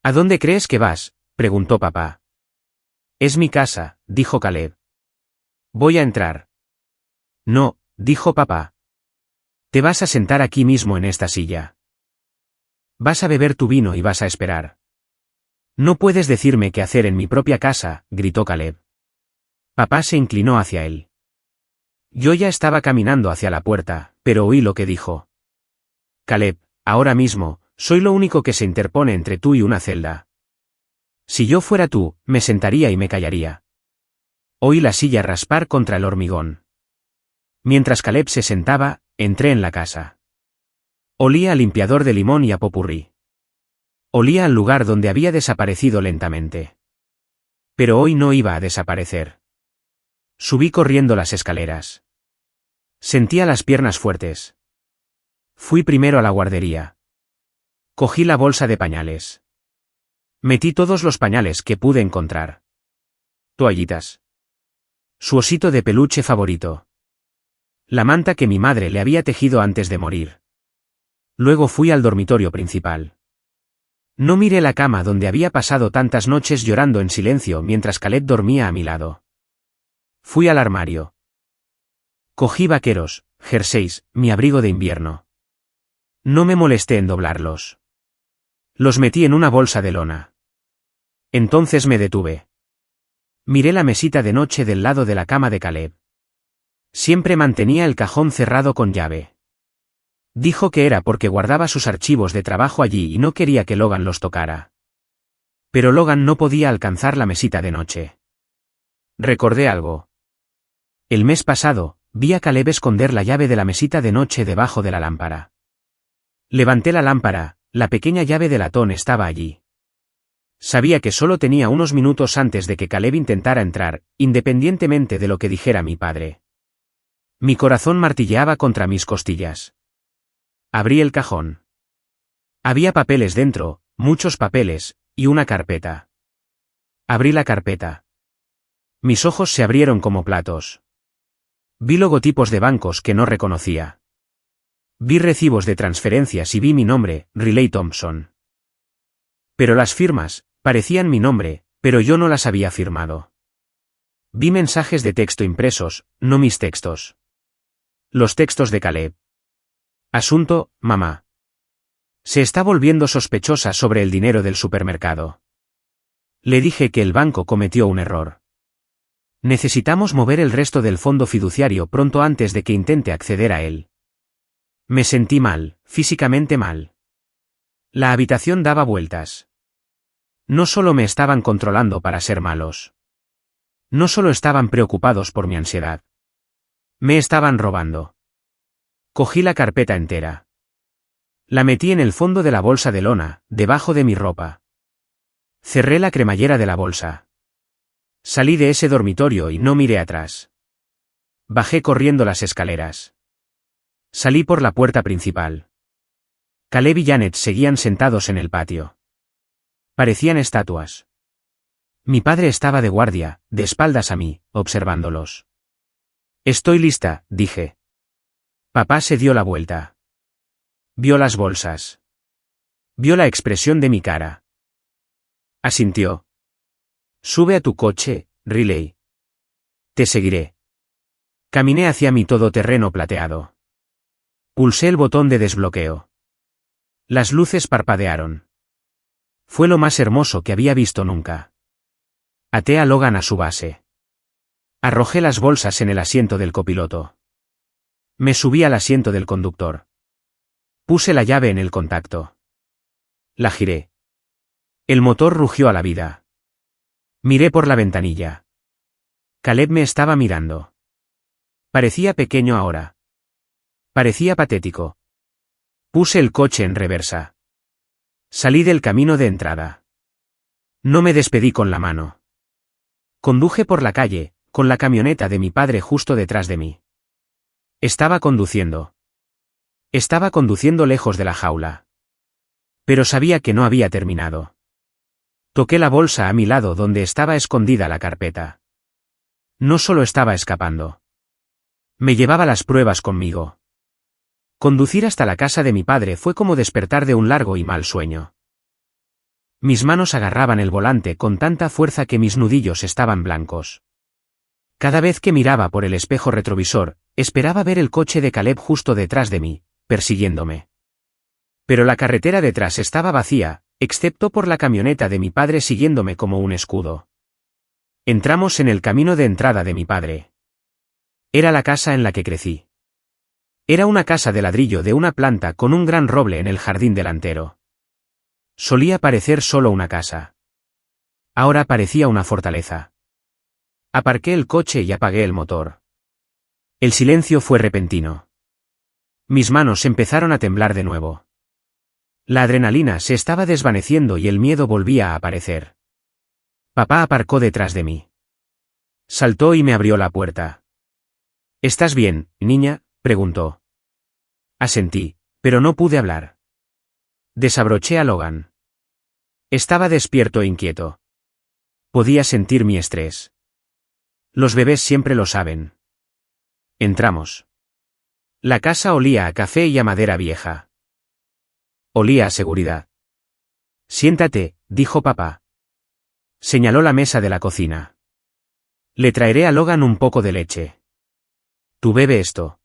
¿A dónde crees que vas?, preguntó papá. Es mi casa, dijo Caleb. Voy a entrar. No, dijo papá. Te vas a sentar aquí mismo en esta silla. Vas a beber tu vino y vas a esperar. No puedes decirme qué hacer en mi propia casa, gritó Caleb. Papá se inclinó hacia él. Yo ya estaba caminando hacia la puerta, pero oí lo que dijo. Caleb, ahora mismo, soy lo único que se interpone entre tú y una celda. Si yo fuera tú, me sentaría y me callaría. Oí la silla raspar contra el hormigón. Mientras Caleb se sentaba, entré en la casa. Olía a limpiador de limón y a popurrí. Olía al lugar donde había desaparecido lentamente. Pero hoy no iba a desaparecer. Subí corriendo las escaleras. Sentía las piernas fuertes. Fui primero a la guardería. Cogí la bolsa de pañales. Metí todos los pañales que pude encontrar. Toallitas. Su osito de peluche favorito. La manta que mi madre le había tejido antes de morir. Luego fui al dormitorio principal. No miré la cama donde había pasado tantas noches llorando en silencio mientras Caleb dormía a mi lado. Fui al armario. Cogí vaqueros, jerseys, mi abrigo de invierno. No me molesté en doblarlos. Los metí en una bolsa de lona. Entonces me detuve. Miré la mesita de noche del lado de la cama de Caleb. Siempre mantenía el cajón cerrado con llave. Dijo que era porque guardaba sus archivos de trabajo allí y no quería que Logan los tocara. Pero Logan no podía alcanzar la mesita de noche. Recordé algo. El mes pasado, vi a Caleb esconder la llave de la mesita de noche debajo de la lámpara. Levanté la lámpara, la pequeña llave de latón estaba allí. Sabía que solo tenía unos minutos antes de que Caleb intentara entrar, independientemente de lo que dijera mi padre. Mi corazón martilleaba contra mis costillas. Abrí el cajón. Había papeles dentro, muchos papeles, y una carpeta. Abrí la carpeta. Mis ojos se abrieron como platos. Vi logotipos de bancos que no reconocía. Vi recibos de transferencias y vi mi nombre, Riley Thompson. Pero las firmas, parecían mi nombre, pero yo no las había firmado. Vi mensajes de texto impresos, no mis textos. Los textos de Caleb. Asunto, mamá. Se está volviendo sospechosa sobre el dinero del supermercado. Le dije que el banco cometió un error. Necesitamos mover el resto del fondo fiduciario pronto antes de que intente acceder a él. Me sentí mal, físicamente mal. La habitación daba vueltas. No solo me estaban controlando para ser malos. No solo estaban preocupados por mi ansiedad. Me estaban robando. Cogí la carpeta entera. La metí en el fondo de la bolsa de lona, debajo de mi ropa. Cerré la cremallera de la bolsa. Salí de ese dormitorio y no miré atrás. Bajé corriendo las escaleras. Salí por la puerta principal. Caleb y Janet seguían sentados en el patio. Parecían estatuas. Mi padre estaba de guardia, de espaldas a mí, observándolos. Estoy lista, dije. Papá se dio la vuelta. Vio las bolsas. Vio la expresión de mi cara. Asintió. Sube a tu coche, Riley. Te seguiré. Caminé hacia mi todoterreno plateado. Pulsé el botón de desbloqueo. Las luces parpadearon. Fue lo más hermoso que había visto nunca. Até a Logan a su base. Arrojé las bolsas en el asiento del copiloto. Me subí al asiento del conductor. Puse la llave en el contacto. La giré. El motor rugió a la vida. Miré por la ventanilla. Caleb me estaba mirando. Parecía pequeño ahora. Parecía patético. Puse el coche en reversa. Salí del camino de entrada. No me despedí con la mano. Conduje por la calle, con la camioneta de mi padre justo detrás de mí. Estaba conduciendo. Estaba conduciendo lejos de la jaula. Pero sabía que no había terminado. Toqué la bolsa a mi lado donde estaba escondida la carpeta. No solo estaba escapando. Me llevaba las pruebas conmigo. Conducir hasta la casa de mi padre fue como despertar de un largo y mal sueño. Mis manos agarraban el volante con tanta fuerza que mis nudillos estaban blancos. Cada vez que miraba por el espejo retrovisor, esperaba ver el coche de Caleb justo detrás de mí, persiguiéndome. Pero la carretera detrás estaba vacía, excepto por la camioneta de mi padre siguiéndome como un escudo. Entramos en el camino de entrada de mi padre. Era la casa en la que crecí. Era una casa de ladrillo de una planta con un gran roble en el jardín delantero. Solía parecer solo una casa. Ahora parecía una fortaleza. Aparqué el coche y apagué el motor. El silencio fue repentino. Mis manos empezaron a temblar de nuevo. La adrenalina se estaba desvaneciendo y el miedo volvía a aparecer. Papá aparcó detrás de mí. Saltó y me abrió la puerta. ¿Estás bien, niña?, preguntó. Asentí, pero no pude hablar. Desabroché a Logan. Estaba despierto e inquieto. Podía sentir mi estrés. Los bebés siempre lo saben. Entramos. La casa olía a café y a madera vieja. Olía a seguridad. Siéntate, dijo papá. Señaló la mesa de la cocina. Le traeré a Logan un poco de leche. Tú bebe esto.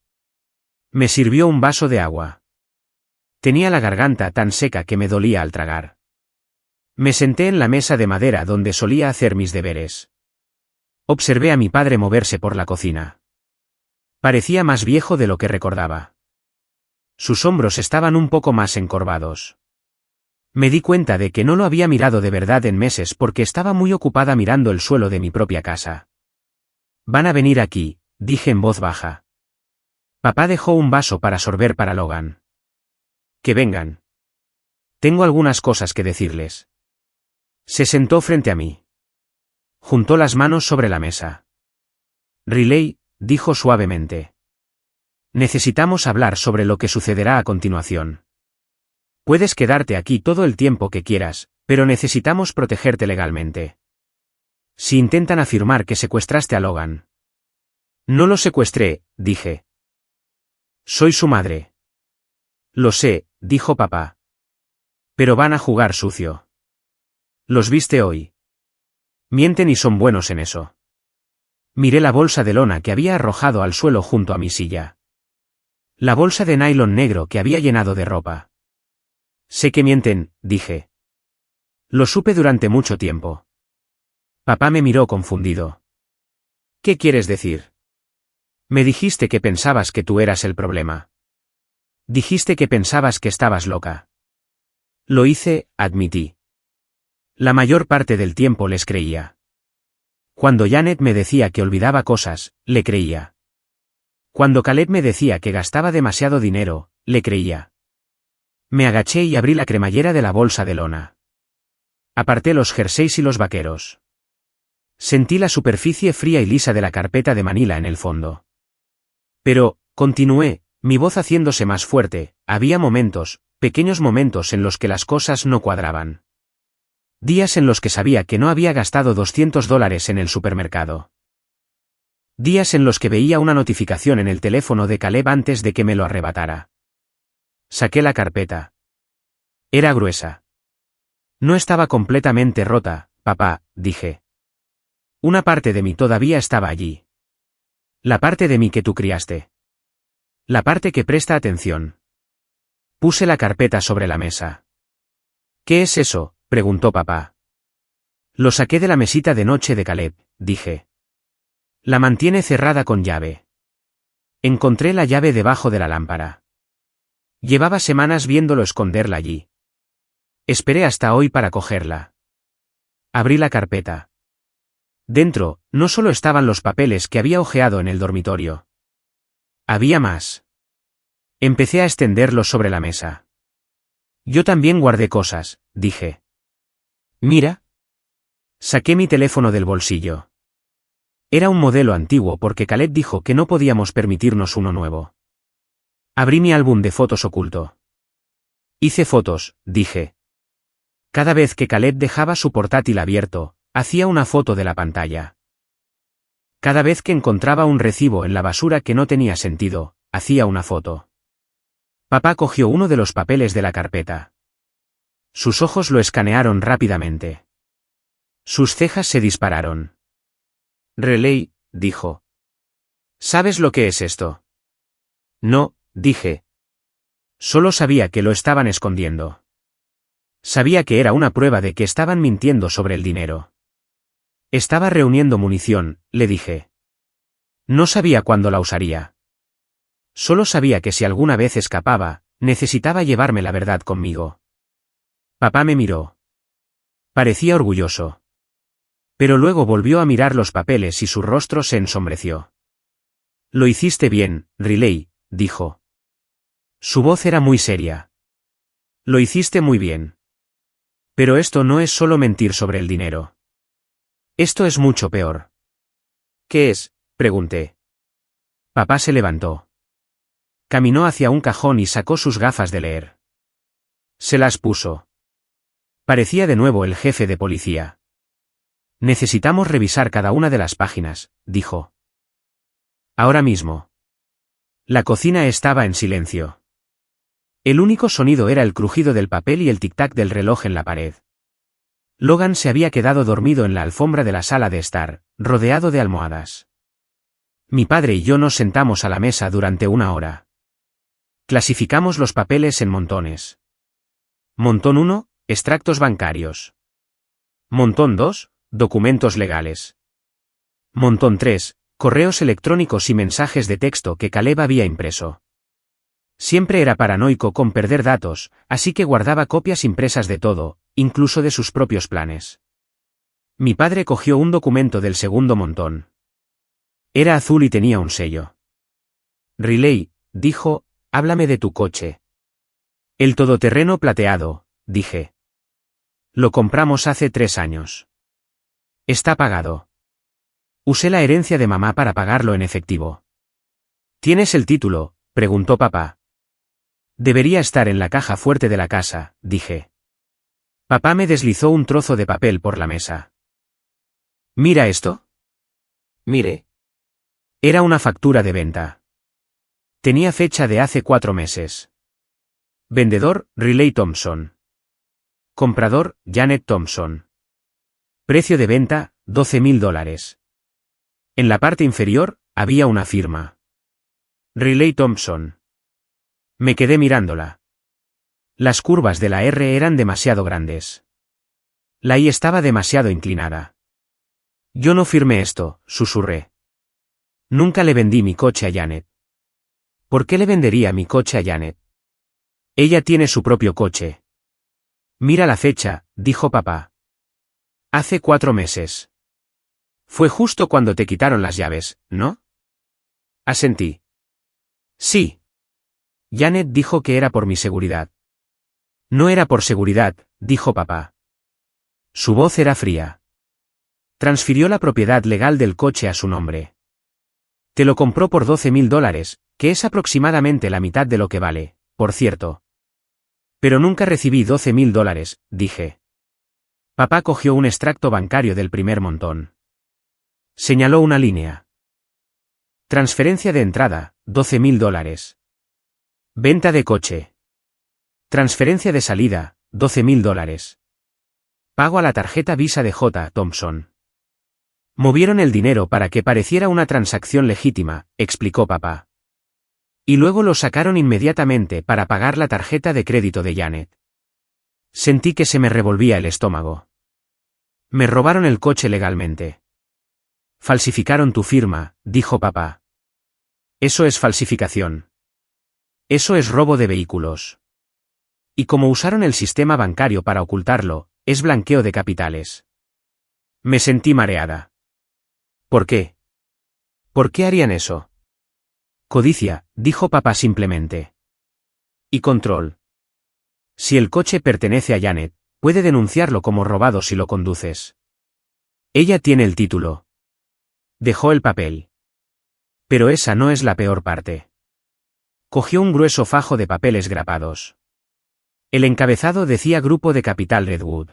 Me sirvió un vaso de agua. Tenía la garganta tan seca que me dolía al tragar. Me senté en la mesa de madera donde solía hacer mis deberes. Observé a mi padre moverse por la cocina. Parecía más viejo de lo que recordaba. Sus hombros estaban un poco más encorvados. Me di cuenta de que no lo había mirado de verdad en meses porque estaba muy ocupada mirando el suelo de mi propia casa. Van a venir aquí, dije en voz baja. Papá dejó un vaso para sorber para Logan. Que vengan. Tengo algunas cosas que decirles. Se sentó frente a mí. Juntó las manos sobre la mesa. Riley, dijo suavemente. Necesitamos hablar sobre lo que sucederá a continuación. Puedes quedarte aquí todo el tiempo que quieras, pero necesitamos protegerte legalmente. Si intentan afirmar que secuestraste a Logan. No lo secuestré, dije. Soy su madre. Lo sé, dijo papá. Pero van a jugar sucio. ¿Los viste hoy? Mienten y son buenos en eso. Miré la bolsa de lona que había arrojado al suelo junto a mi silla. La bolsa de nylon negro que había llenado de ropa. Sé que mienten, dije. Lo supe durante mucho tiempo. Papá me miró confundido. ¿Qué quieres decir? Me dijiste que pensabas que tú eras el problema. Dijiste que pensabas que estabas loca. Lo hice, admití. La mayor parte del tiempo les creía. Cuando Janet me decía que olvidaba cosas, le creía. Cuando Caleb me decía que gastaba demasiado dinero, le creía. Me agaché y abrí la cremallera de la bolsa de lona. Aparté los jerseys y los vaqueros. Sentí la superficie fría y lisa de la carpeta de Manila en el fondo. Pero, continué, mi voz haciéndose más fuerte, había momentos, pequeños momentos en los que las cosas no cuadraban. Días en los que sabía que no había gastado $200 en el supermercado. Días en los que veía una notificación en el teléfono de Caleb antes de que me lo arrebatara. Saqué la carpeta. Era gruesa. No estaba completamente rota, papá, dije. Una parte de mí todavía estaba allí. La parte de mí que tú criaste. La parte que presta atención. Puse la carpeta sobre la mesa. ¿Qué es eso?, preguntó papá. Lo saqué de la mesita de noche de Caleb, dije. La mantiene cerrada con llave. Encontré la llave debajo de la lámpara. Llevaba semanas viéndolo esconderla allí. Esperé hasta hoy para cogerla. Abrí la carpeta. Dentro, no solo estaban los papeles que había hojeado en el dormitorio. Había más. Empecé a extenderlos sobre la mesa. Yo también guardé cosas, dije. Mira. Saqué mi teléfono del bolsillo. Era un modelo antiguo porque Caleb dijo que no podíamos permitirnos uno nuevo. Abrí mi álbum de fotos oculto. Hice fotos, dije. Cada vez que Caleb dejaba su portátil abierto, hacía una foto de la pantalla. Cada vez que encontraba un recibo en la basura que no tenía sentido, hacía una foto. Papá cogió uno de los papeles de la carpeta. Sus ojos lo escanearon rápidamente. Sus cejas se dispararon. Relay, dijo. ¿Sabes lo que es esto? No, dije. Solo sabía que lo estaban escondiendo. Sabía que era una prueba de que estaban mintiendo sobre el dinero. Estaba reuniendo munición, le dije. No sabía cuándo la usaría. Solo sabía que si alguna vez escapaba, necesitaba llevarme la verdad conmigo. Papá me miró. Parecía orgulloso. Pero luego volvió a mirar los papeles y su rostro se ensombreció. Lo hiciste bien, Riley, dijo. Su voz era muy seria. Lo hiciste muy bien. Pero esto no es solo mentir sobre el dinero. Esto es mucho peor. ¿Qué es?, pregunté. Papá se levantó. Caminó hacia un cajón y sacó sus gafas de leer. Se las puso. Parecía de nuevo el jefe de policía. Necesitamos revisar cada una de las páginas, dijo. Ahora mismo. La cocina estaba en silencio. El único sonido era el crujido del papel y el tic-tac del reloj en la pared. Logan se había quedado dormido en la alfombra de la sala de estar, rodeado de almohadas. Mi padre y yo nos sentamos a la mesa durante 1 hora. Clasificamos los papeles en montones. Montón 1, extractos bancarios. Montón 2, documentos legales. Montón 3, correos electrónicos y mensajes de texto que Caleb había impreso. Siempre era paranoico con perder datos, así que guardaba copias impresas de todo, incluso de sus propios planes. Mi padre cogió un documento del segundo montón. Era azul y tenía un sello. Riley, dijo, háblame de tu coche. El todoterreno plateado, dije. Lo compramos hace 3 años. Está pagado. Usé la herencia de mamá para pagarlo en efectivo. ¿Tienes el título?, preguntó papá. Debería estar en la caja fuerte de la casa, dije. Papá me deslizó un trozo de papel por la mesa. ¿Mira esto? Mire. Era una factura de venta. Tenía fecha de hace 4 meses. Vendedor, Riley Thompson. Comprador, Janet Thompson. Precio de venta, $12,000. En la parte inferior, había una firma. Riley Thompson. Me quedé mirándola. Las curvas de la R eran demasiado grandes. La I estaba demasiado inclinada. Yo no firmé esto, susurré. Nunca le vendí mi coche a Janet. ¿Por qué le vendería mi coche a Janet? Ella tiene su propio coche. Mira la fecha, dijo papá. Hace 4 meses. Fue justo cuando te quitaron las llaves, ¿no? Asentí. Sí. Janet dijo que era por mi seguridad. No era por seguridad, dijo papá. Su voz era fría. Transfirió la propiedad legal del coche a su nombre. Te lo compró por $12,000, que es aproximadamente la mitad de lo que vale, por cierto. Pero nunca recibí $12,000, dije. Papá cogió un extracto bancario del primer montón. Señaló una línea. Transferencia de entrada, $12,000. Venta de coche. Transferencia de salida, $12,000. Pago a la tarjeta Visa de J. Thompson. Movieron el dinero para que pareciera una transacción legítima, explicó papá. Y luego lo sacaron inmediatamente para pagar la tarjeta de crédito de Janet. Sentí que se me revolvía el estómago. Me robaron el coche legalmente. Falsificaron tu firma, dijo papá. Eso es falsificación. Eso es robo de vehículos. Y como usaron el sistema bancario para ocultarlo, es blanqueo de capitales. Me sentí mareada. ¿Por qué? ¿Por qué harían eso? Codicia, dijo papá simplemente. Y control. Si el coche pertenece a Janet, puede denunciarlo como robado si lo conduces. Ella tiene el título. Dejó el papel. Pero esa no es la peor parte. Cogió un grueso fajo de papeles grapados. El encabezado decía Grupo de Capital Redwood.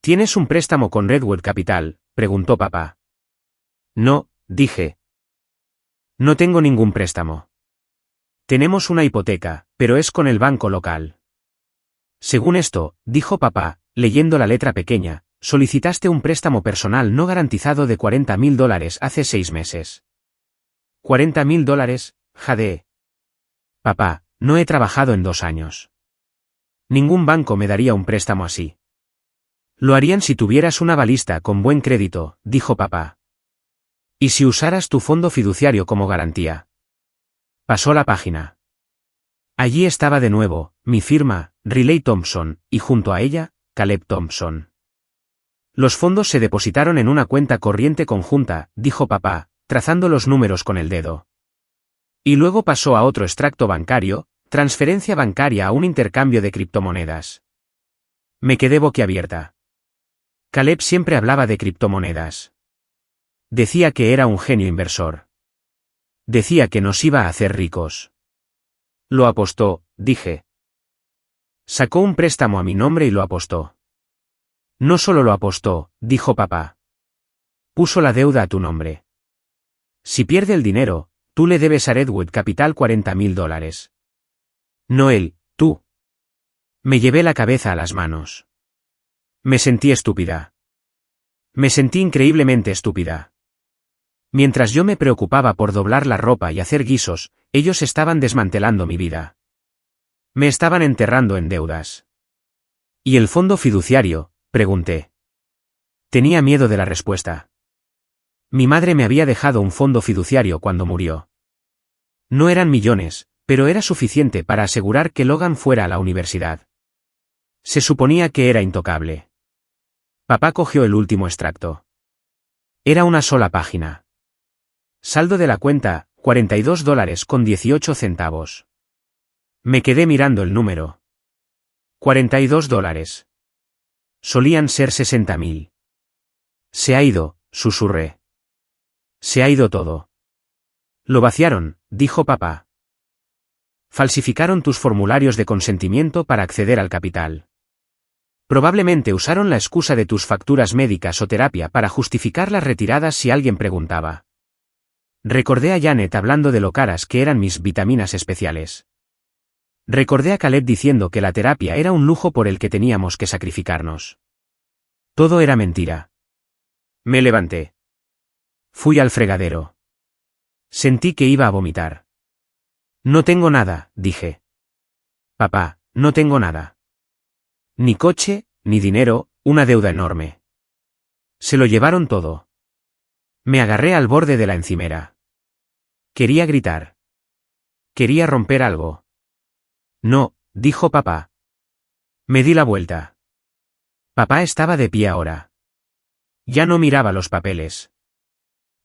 ¿Tienes un préstamo con Redwood Capital?, preguntó papá. No, dije. No tengo ningún préstamo. Tenemos una hipoteca, pero es con el banco local. Según esto, dijo papá, leyendo la letra pequeña, solicitaste un préstamo personal no garantizado de $40,000 hace 6 meses. $40,000, jade. Papá, no he trabajado en 2 años. Ningún banco me daría un préstamo así. Lo harían si tuvieras una balista con buen crédito, dijo papá. Y si usaras tu fondo fiduciario como garantía. Pasó la página. Allí estaba de nuevo, mi firma, Riley Thompson, y junto a ella, Caleb Thompson. Los fondos se depositaron en una cuenta corriente conjunta, dijo papá, trazando los números con el dedo. Y luego pasó a otro extracto bancario, transferencia bancaria a un intercambio de criptomonedas. Me quedé boquiabierta. Caleb siempre hablaba de criptomonedas. Decía que era un genio inversor. Decía que nos iba a hacer ricos. Lo apostó, dije. Sacó un préstamo a mi nombre y lo apostó. No solo lo apostó, dijo papá. Puso la deuda a tu nombre. Si pierde el dinero, tú le debes a Redwood Capital $40,000. No él, tú. Me llevé la cabeza a las manos. Me sentí estúpida. Me sentí increíblemente estúpida. Mientras yo me preocupaba por doblar la ropa y hacer guisos, ellos estaban desmantelando mi vida. Me estaban enterrando en deudas. ¿Y el fondo fiduciario?, pregunté. Tenía miedo de la respuesta. Mi madre me había dejado un fondo fiduciario cuando murió. No eran millones, pero era suficiente para asegurar que Logan fuera a la universidad. Se suponía que era intocable. Papá cogió el último extracto. Era una sola página. Saldo de la cuenta, $42,18. Me quedé mirando el número. $42. Solían ser 60,000. Se ha ido, susurré. Se ha ido todo. Lo vaciaron, dijo papá. Falsificaron tus formularios de consentimiento para acceder al capital. Probablemente usaron la excusa de tus facturas médicas o terapia para justificar las retiradas si alguien preguntaba. Recordé a Janet hablando de lo caras que eran mis vitaminas especiales. Recordé a Caleb diciendo que la terapia era un lujo por el que teníamos que sacrificarnos. Todo era mentira. Me levanté. Fui al fregadero. Sentí que iba a vomitar. No tengo nada, dije. Papá, No tengo nada. Ni coche, ni dinero, una deuda enorme. Se lo llevaron todo. Me agarré al borde de la encimera. Quería gritar. Quería romper algo. No, dijo papá. Me di la vuelta. Papá estaba de pie ahora. Ya no miraba los papeles.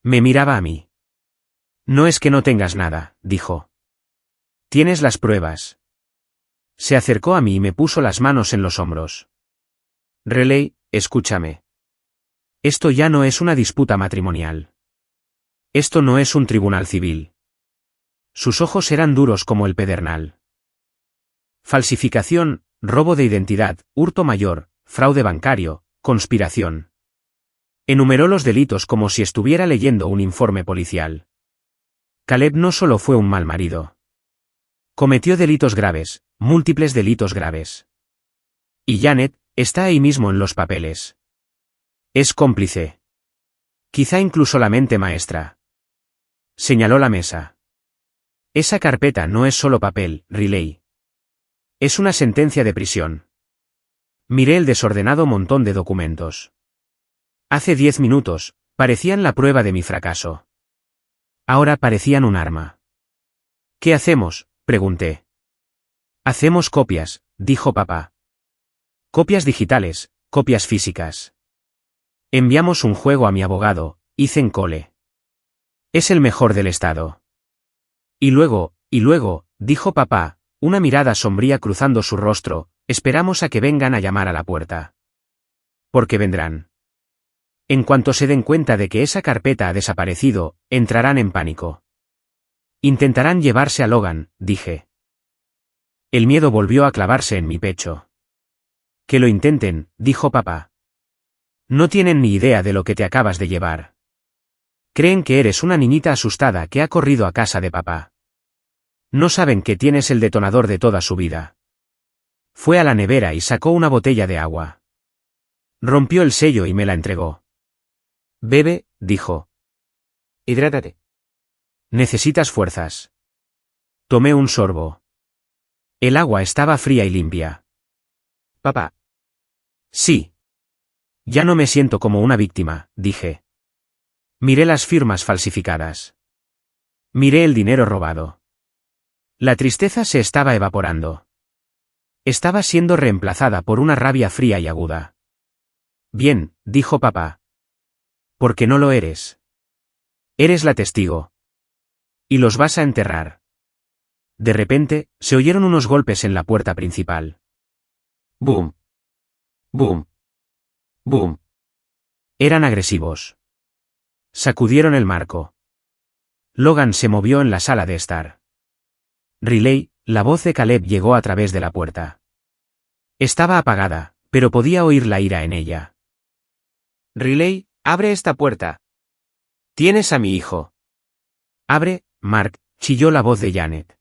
Me miraba a mí. No es que no tengas nada, dijo. Tienes las pruebas. Se acercó a mí y me puso las manos en los hombros. Riley, escúchame. Esto ya no es una disputa matrimonial. Esto no es un tribunal civil. Sus ojos eran duros como el pedernal. Falsificación, robo de identidad, hurto mayor, fraude bancario, conspiración. Enumeró los delitos como si estuviera leyendo un informe policial. Caleb no solo fue un mal marido. Cometió delitos graves, múltiples delitos graves. Y Janet, está ahí mismo en los papeles. Es cómplice. Quizá incluso la mente maestra. Señaló la mesa. Esa carpeta no es solo papel, Riley. Es una sentencia de prisión. Miré el desordenado montón de documentos. Hace 10 minutos, parecían la prueba de mi fracaso. Ahora parecían un arma. ¿Qué hacemos?, pregunté. Hacemos copias, dijo papá. Copias digitales, copias físicas. Enviamos un juego a mi abogado, Ethan Cole. Es el mejor del estado. Y luego, dijo papá, una mirada sombría cruzando su rostro, esperamos a que vengan a llamar a la puerta. Porque vendrán. En cuanto se den cuenta de que esa carpeta ha desaparecido, entrarán en pánico. Intentarán llevarse a Logan, dije. El miedo volvió a clavarse en mi pecho. Que lo intenten, dijo papá. No tienen ni idea de lo que te acabas de llevar. Creen que eres una niñita asustada que ha corrido a casa de papá. No saben que tienes el detonador de toda su vida. Fue a la nevera y sacó una botella de agua. Rompió el sello y me la entregó. Bebe, dijo. Hidrátate. Necesitas fuerzas. Tomé un sorbo. El agua estaba fría y limpia. Papá. Sí. Ya no me siento como una víctima, dije. Miré las firmas falsificadas. Miré el dinero robado. La tristeza se estaba evaporando. Estaba siendo reemplazada por una rabia fría y aguda. Bien, dijo papá. Porque no lo eres. Eres la testigo. Y los vas a enterrar. De repente, se oyeron unos golpes en la puerta principal. Boom. Boom. Boom. Eran agresivos. Sacudieron el marco. Logan se movió en la sala de estar. Riley, la voz de Caleb llegó a través de la puerta. Estaba apagada, pero podía oír la ira en ella. Riley, abre esta puerta. Tienes a mi hijo. Abre, Mark, chilló la voz de Janet.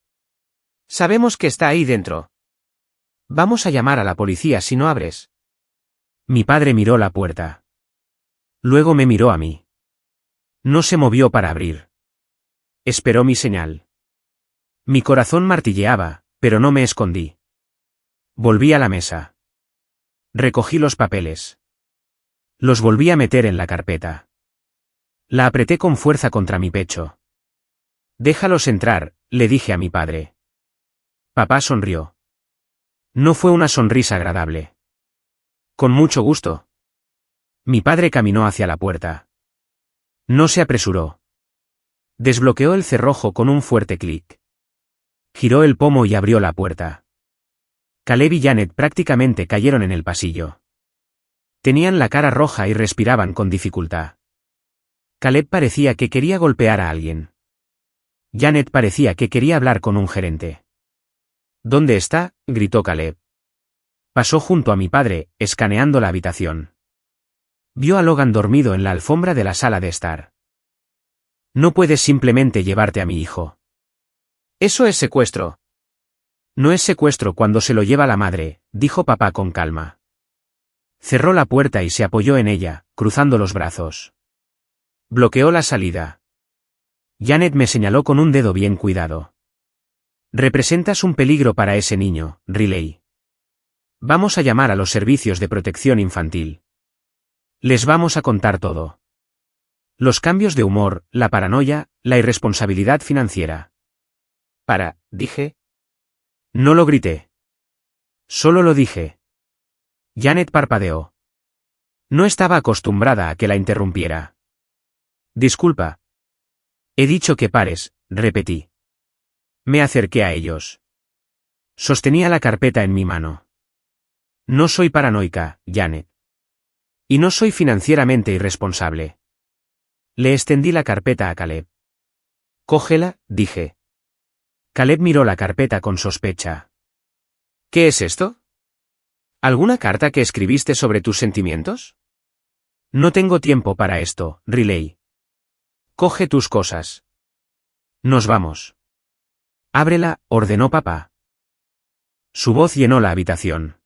Sabemos que está ahí dentro. Vamos a llamar a la policía si no abres. Mi padre miró la puerta. Luego me miró a mí. No se movió para abrir. Esperó mi señal. Mi corazón martilleaba, pero no me escondí. Volví a la mesa. Recogí los papeles. Los volví a meter en la carpeta. La apreté con fuerza contra mi pecho. Déjalos entrar, le dije a mi padre. Papá sonrió. No fue una sonrisa agradable. Con mucho gusto. Mi padre caminó hacia la puerta. No se apresuró. Desbloqueó el cerrojo con un fuerte clic. Giró el pomo y abrió la puerta. Caleb y Janet prácticamente cayeron en el pasillo. Tenían la cara roja y respiraban con dificultad. Caleb parecía que quería golpear a alguien. Janet parecía que quería hablar con un gerente. ¿Dónde está?, gritó Caleb. Pasó junto a mi padre, escaneando la habitación. Vio a Logan dormido en la alfombra de la sala de estar. No puedes simplemente llevarte a mi hijo. Eso es secuestro. No es secuestro cuando se lo lleva la madre, dijo papá con calma. Cerró la puerta y se apoyó en ella, cruzando los brazos. Bloqueó la salida. Janet me señaló con un dedo bien cuidado. Representas un peligro para ese niño, Riley. Vamos a llamar a los servicios de protección infantil. Les vamos a contar todo. Los cambios de humor, la paranoia, la irresponsabilidad financiera. Dije. No lo grité. Solo lo dije. Janet parpadeó. No estaba acostumbrada a que la interrumpiera. Disculpa. He dicho que pares, repetí. Me acerqué a ellos. Sostenía la carpeta en mi mano. No soy paranoica, Janet. Y no soy financieramente irresponsable. Le extendí la carpeta a Caleb. Cógela, dije. Caleb miró la carpeta con sospecha. ¿Qué es esto? ¿Alguna carta que escribiste sobre tus sentimientos? No tengo tiempo para esto, Riley. Coge tus cosas. Nos vamos. Ábrela, ordenó papá. Su voz llenó la habitación.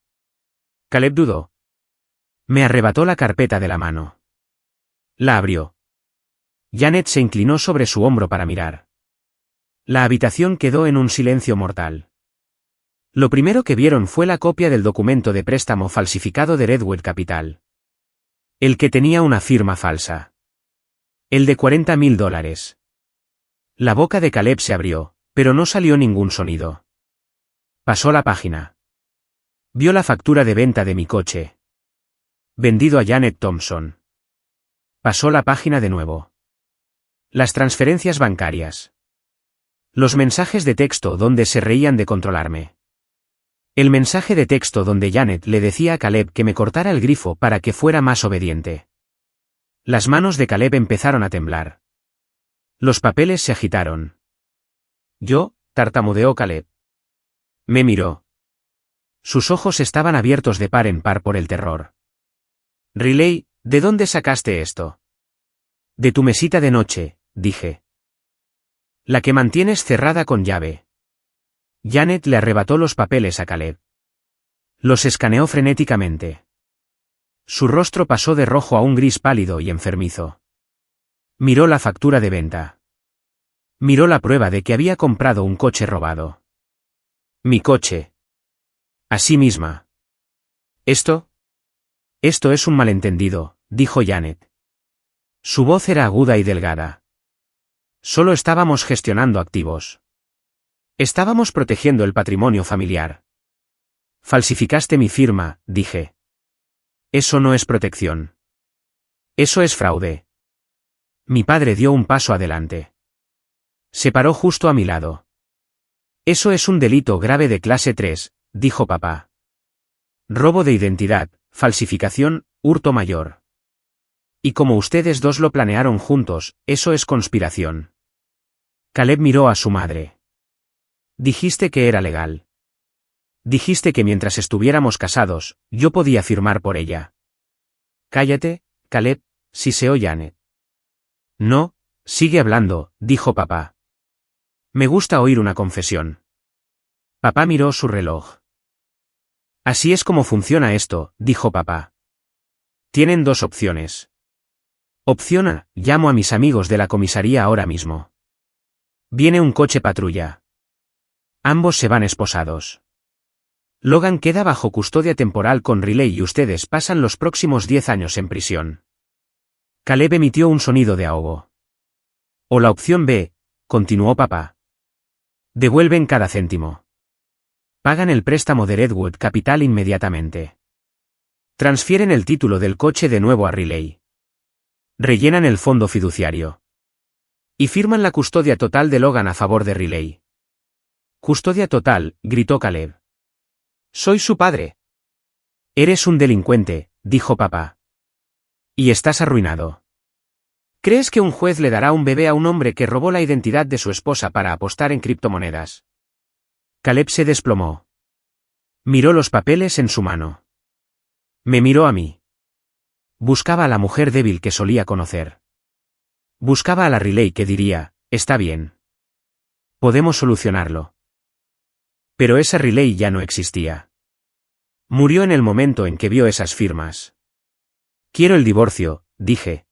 Caleb dudó. Me arrebató la carpeta de la mano. La abrió. Janet se inclinó sobre su hombro para mirar. La habitación quedó en un silencio mortal. Lo primero que vieron fue la copia del documento de préstamo falsificado de Redwood Capital. El que tenía una firma falsa. El de $40,000. La boca de Caleb se abrió, pero no salió ningún sonido. Pasó la página. Vio la factura de venta de mi coche. Vendido a Janet Thompson. Pasó la página de nuevo. Las transferencias bancarias. Los mensajes de texto donde se reían de controlarme. El mensaje de texto donde Janet le decía a Caleb que me cortara el grifo para que fuera más obediente. Las manos de Caleb empezaron a temblar. Los papeles se agitaron. Yo, tartamudeó Caleb. Me miró. Sus ojos estaban abiertos de par en par por el terror. Riley, ¿de dónde sacaste esto? De tu mesita de noche, dije. La que mantienes cerrada con llave. Janet le arrebató los papeles a Caleb. Los escaneó frenéticamente. Su rostro pasó de rojo a un gris pálido y enfermizo. Miró la factura de venta. Miró la prueba de que había comprado un coche robado. Mi coche. Así misma. Esto es un malentendido, dijo Janet. Su voz era aguda y delgada. Solo estábamos gestionando activos. Estábamos protegiendo el patrimonio familiar. Falsificaste mi firma, dije. Eso no es protección. Eso es fraude. Mi padre dio un paso adelante. Se paró justo a mi lado. Eso es un delito grave de clase 3, dijo papá. Robo de identidad, falsificación, hurto mayor. Y como ustedes dos lo planearon juntos, eso es conspiración. Caleb miró a su madre. Dijiste que era legal. Dijiste que mientras estuviéramos casados, yo podía firmar por ella. Cállate, Caleb, siseó Janet. No, sigue hablando, dijo papá. Me gusta oír una confesión. Papá miró su reloj. Así es como funciona esto, dijo papá. Tienen dos opciones. Opción A, llamo a mis amigos de la comisaría ahora mismo. Viene un coche patrulla. Ambos se van esposados. Logan queda bajo custodia temporal con Riley y ustedes pasan los próximos 10 años en prisión. Caleb emitió un sonido de ahogo. O la opción B, continuó papá. Devuelven cada céntimo. Pagan el préstamo de Redwood Capital inmediatamente. Transfieren el título del coche de nuevo a Riley. Rellenan el fondo fiduciario. Y firman la custodia total de Logan a favor de Riley. Custodia total, gritó Caleb. Soy su padre. Eres un delincuente, dijo papá. Y estás arruinado. ¿Crees que un juez le dará un bebé a un hombre que robó la identidad de su esposa para apostar en criptomonedas? Caleb se desplomó. Miró los papeles en su mano. Me miró a mí. Buscaba a la mujer débil que solía conocer. Buscaba a la Riley que diría, está bien. Podemos solucionarlo. Pero esa Riley ya no existía. Murió en el momento en que vio esas firmas. Quiero el divorcio, dije.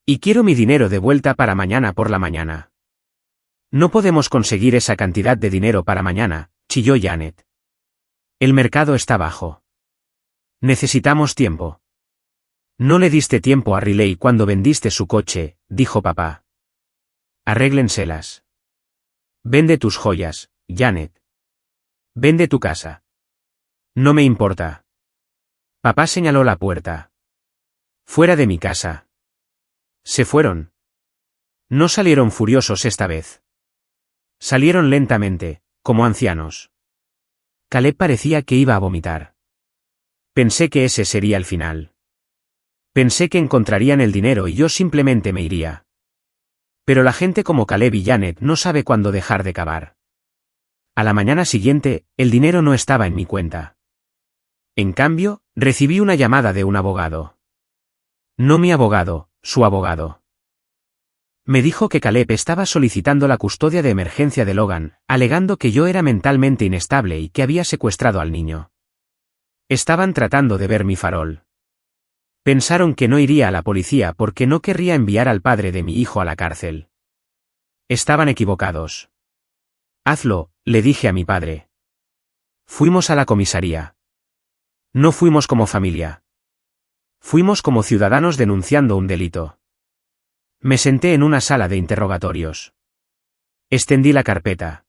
Y quiero mi dinero de vuelta para mañana por la mañana. No podemos conseguir esa cantidad de dinero para mañana, chilló Janet. El mercado está bajo. Necesitamos tiempo. No le diste tiempo a Riley cuando vendiste su coche, dijo papá. Arréglenselas. Vende tus joyas, Janet. Vende tu casa. No me importa. Papá señaló la puerta. Fuera de mi casa. Se fueron. No salieron furiosos esta vez. Salieron lentamente, como ancianos. Caleb parecía que iba a vomitar. Pensé que ese sería el final. Pensé que encontrarían el dinero y yo simplemente me iría. Pero la gente como Caleb y Janet no sabe cuándo dejar de cavar. A la mañana siguiente, el dinero no estaba en mi cuenta. En cambio, recibí una llamada de un abogado. No mi abogado, su abogado. Me dijo que Caleb estaba solicitando la custodia de emergencia de Logan, alegando que yo era mentalmente inestable y que había secuestrado al niño. Estaban tratando de ver mi farol. Pensaron que no iría a la policía porque no querría enviar al padre de mi hijo a la cárcel. Estaban equivocados. Hazlo, le dije a mi padre. Fuimos a la comisaría. No fuimos como familia. Fuimos como ciudadanos denunciando un delito. Me senté en una sala de interrogatorios. Extendí la carpeta.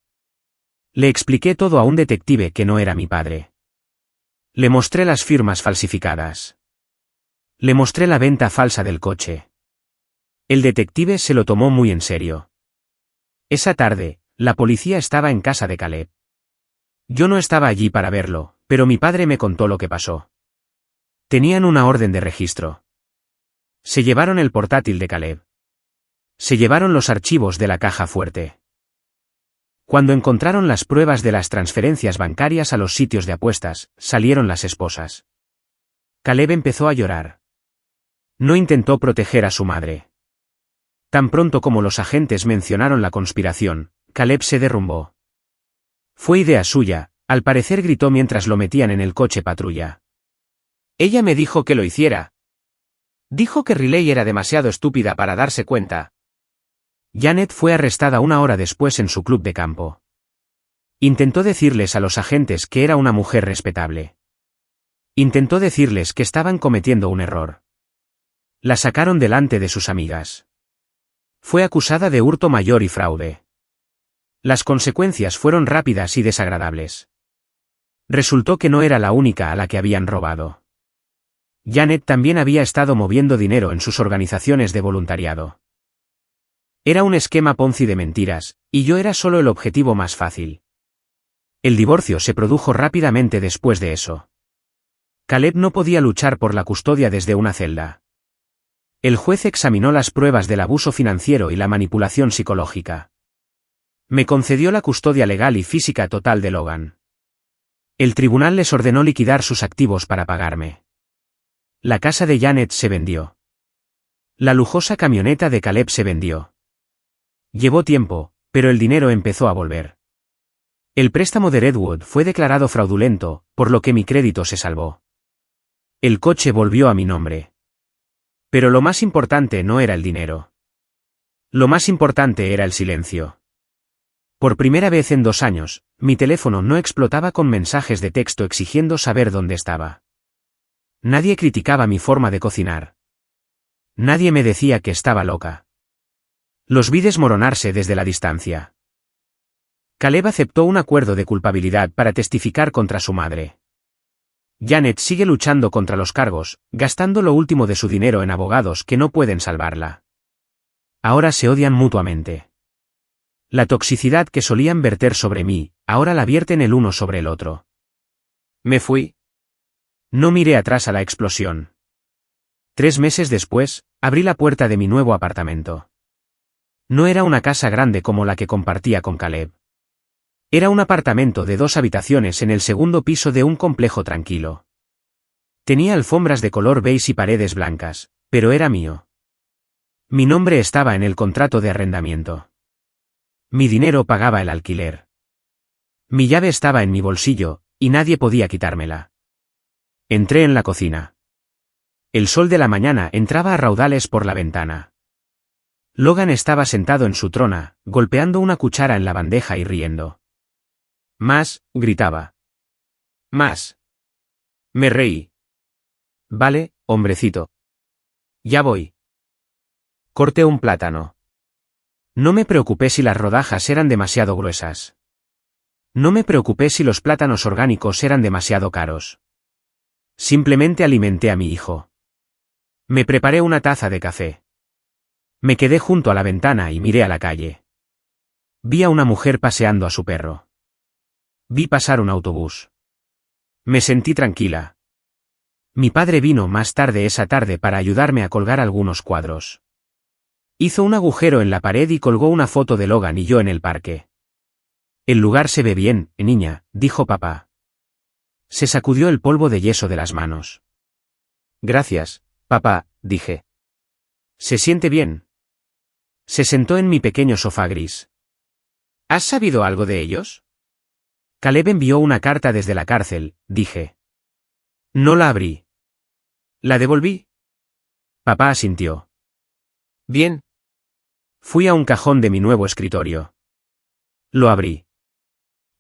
Le expliqué todo a un detective que no era mi padre. Le mostré las firmas falsificadas. Le mostré la venta falsa del coche. El detective se lo tomó muy en serio. Esa tarde, la policía estaba en casa de Caleb. Yo no estaba allí para verlo, pero mi padre me contó lo que pasó. Tenían una orden de registro. Se llevaron el portátil de Caleb. Se llevaron los archivos de la caja fuerte. Cuando encontraron las pruebas de las transferencias bancarias a los sitios de apuestas, salieron las esposas. Caleb empezó a llorar. No intentó proteger a su madre. Tan pronto como los agentes mencionaron la conspiración, Caleb se derrumbó. Fue idea suya, al parecer gritó mientras lo metían en el coche patrulla. Ella me dijo que lo hiciera. Dijo que Riley era demasiado estúpida para darse cuenta. Janet fue arrestada una hora después en su club de campo. Intentó decirles a los agentes que era una mujer respetable. Intentó decirles que estaban cometiendo un error. La sacaron delante de sus amigas. Fue acusada de hurto mayor y fraude. Las consecuencias fueron rápidas y desagradables. Resultó que no era la única a la que habían robado. Janet también había estado moviendo dinero en sus organizaciones de voluntariado. Era un esquema Ponzi de mentiras, y yo era solo el objetivo más fácil. El divorcio se produjo rápidamente después de eso. Caleb no podía luchar por la custodia desde una celda. El juez examinó las pruebas del abuso financiero y la manipulación psicológica. Me concedió la custodia legal y física total de Logan. El tribunal les ordenó liquidar sus activos para pagarme. La casa de Janet se vendió. La lujosa camioneta de Caleb se vendió. Llevó tiempo, pero el dinero empezó a volver. El préstamo de Redwood fue declarado fraudulento, por lo que mi crédito se salvó. El coche volvió a mi nombre. Pero lo más importante no era el dinero. Lo más importante era el silencio. Por primera vez en 2 años, mi teléfono no explotaba con mensajes de texto exigiendo saber dónde estaba. Nadie criticaba mi forma de cocinar. Nadie me decía que estaba loca. Los vi desmoronarse desde la distancia. Caleb aceptó un acuerdo de culpabilidad para testificar contra su madre. Janet sigue luchando contra los cargos, gastando lo último de su dinero en abogados que no pueden salvarla. Ahora se odian mutuamente. La toxicidad que solían verter sobre mí, ahora la vierten el uno sobre el otro. Me fui. No miré atrás a la explosión. 3 meses después, abrí la puerta de mi nuevo apartamento. No era una casa grande como la que compartía con Caleb. Era un apartamento de 2 habitaciones en el segundo piso de un complejo tranquilo. Tenía alfombras de color beige y paredes blancas, pero era mío. Mi nombre estaba en el contrato de arrendamiento. Mi dinero pagaba el alquiler. Mi llave estaba en mi bolsillo, y nadie podía quitármela. Entré en la cocina. El sol de la mañana entraba a raudales por la ventana. Logan estaba sentado en su trona, golpeando una cuchara en la bandeja y riendo. Más, gritaba. Más. Me reí. Vale, hombrecito. Ya voy. Corté un plátano. No me preocupé si las rodajas eran demasiado gruesas. No me preocupé si los plátanos orgánicos eran demasiado caros. Simplemente alimenté a mi hijo. Me preparé una taza de café. Me quedé junto a la ventana y miré a la calle. Vi a una mujer paseando a su perro. Vi pasar un autobús. Me sentí tranquila. Mi padre vino más tarde esa tarde para ayudarme a colgar algunos cuadros. Hizo un agujero en la pared y colgó una foto de Logan y yo en el parque. El lugar se ve bien, niña, dijo papá. Se sacudió el polvo de yeso de las manos. Gracias, papá, dije. ¿Se siente bien? Se sentó en mi pequeño sofá gris. ¿Has sabido algo de ellos? Caleb envió una carta desde la cárcel, dije. No la abrí. ¿La devolví? Papá asintió. Bien. Fui a un cajón de mi nuevo escritorio. Lo abrí.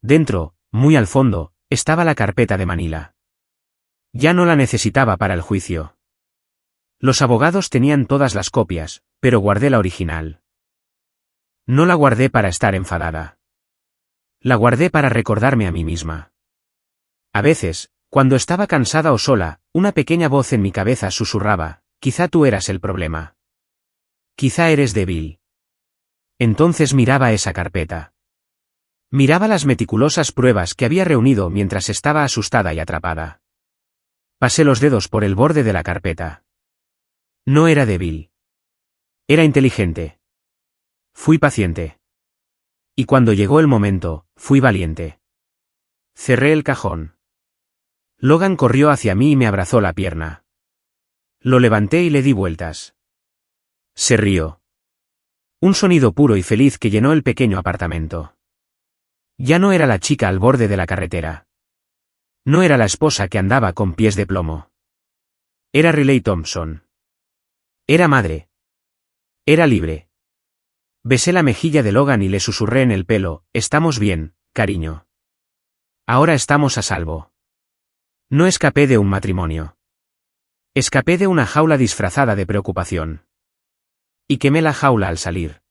Dentro, muy al fondo, estaba la carpeta de Manila. Ya no la necesitaba para el juicio. Los abogados tenían todas las copias, pero guardé la original. No la guardé para estar enfadada. La guardé para recordarme a mí misma. A veces, cuando estaba cansada o sola, una pequeña voz en mi cabeza susurraba, quizá tú eras el problema. Quizá eres débil. Entonces miraba esa carpeta. Miraba las meticulosas pruebas que había reunido mientras estaba asustada y atrapada. Pasé los dedos por el borde de la carpeta. No era débil. Era inteligente. Fui paciente. Y cuando llegó el momento, fui valiente. Cerré el cajón. Logan corrió hacia mí y me abrazó la pierna. Lo levanté y le di vueltas. Se rió. Un sonido puro y feliz que llenó el pequeño apartamento. Ya no era la chica al borde de la carretera. No era la esposa que andaba con pies de plomo. Era Riley Thompson. Era madre. Era libre. Besé la mejilla de Logan y le susurré en el pelo, estamos bien, cariño. Ahora estamos a salvo. No escapé de un matrimonio. Escapé de una jaula disfrazada de preocupación. Y quemé la jaula al salir.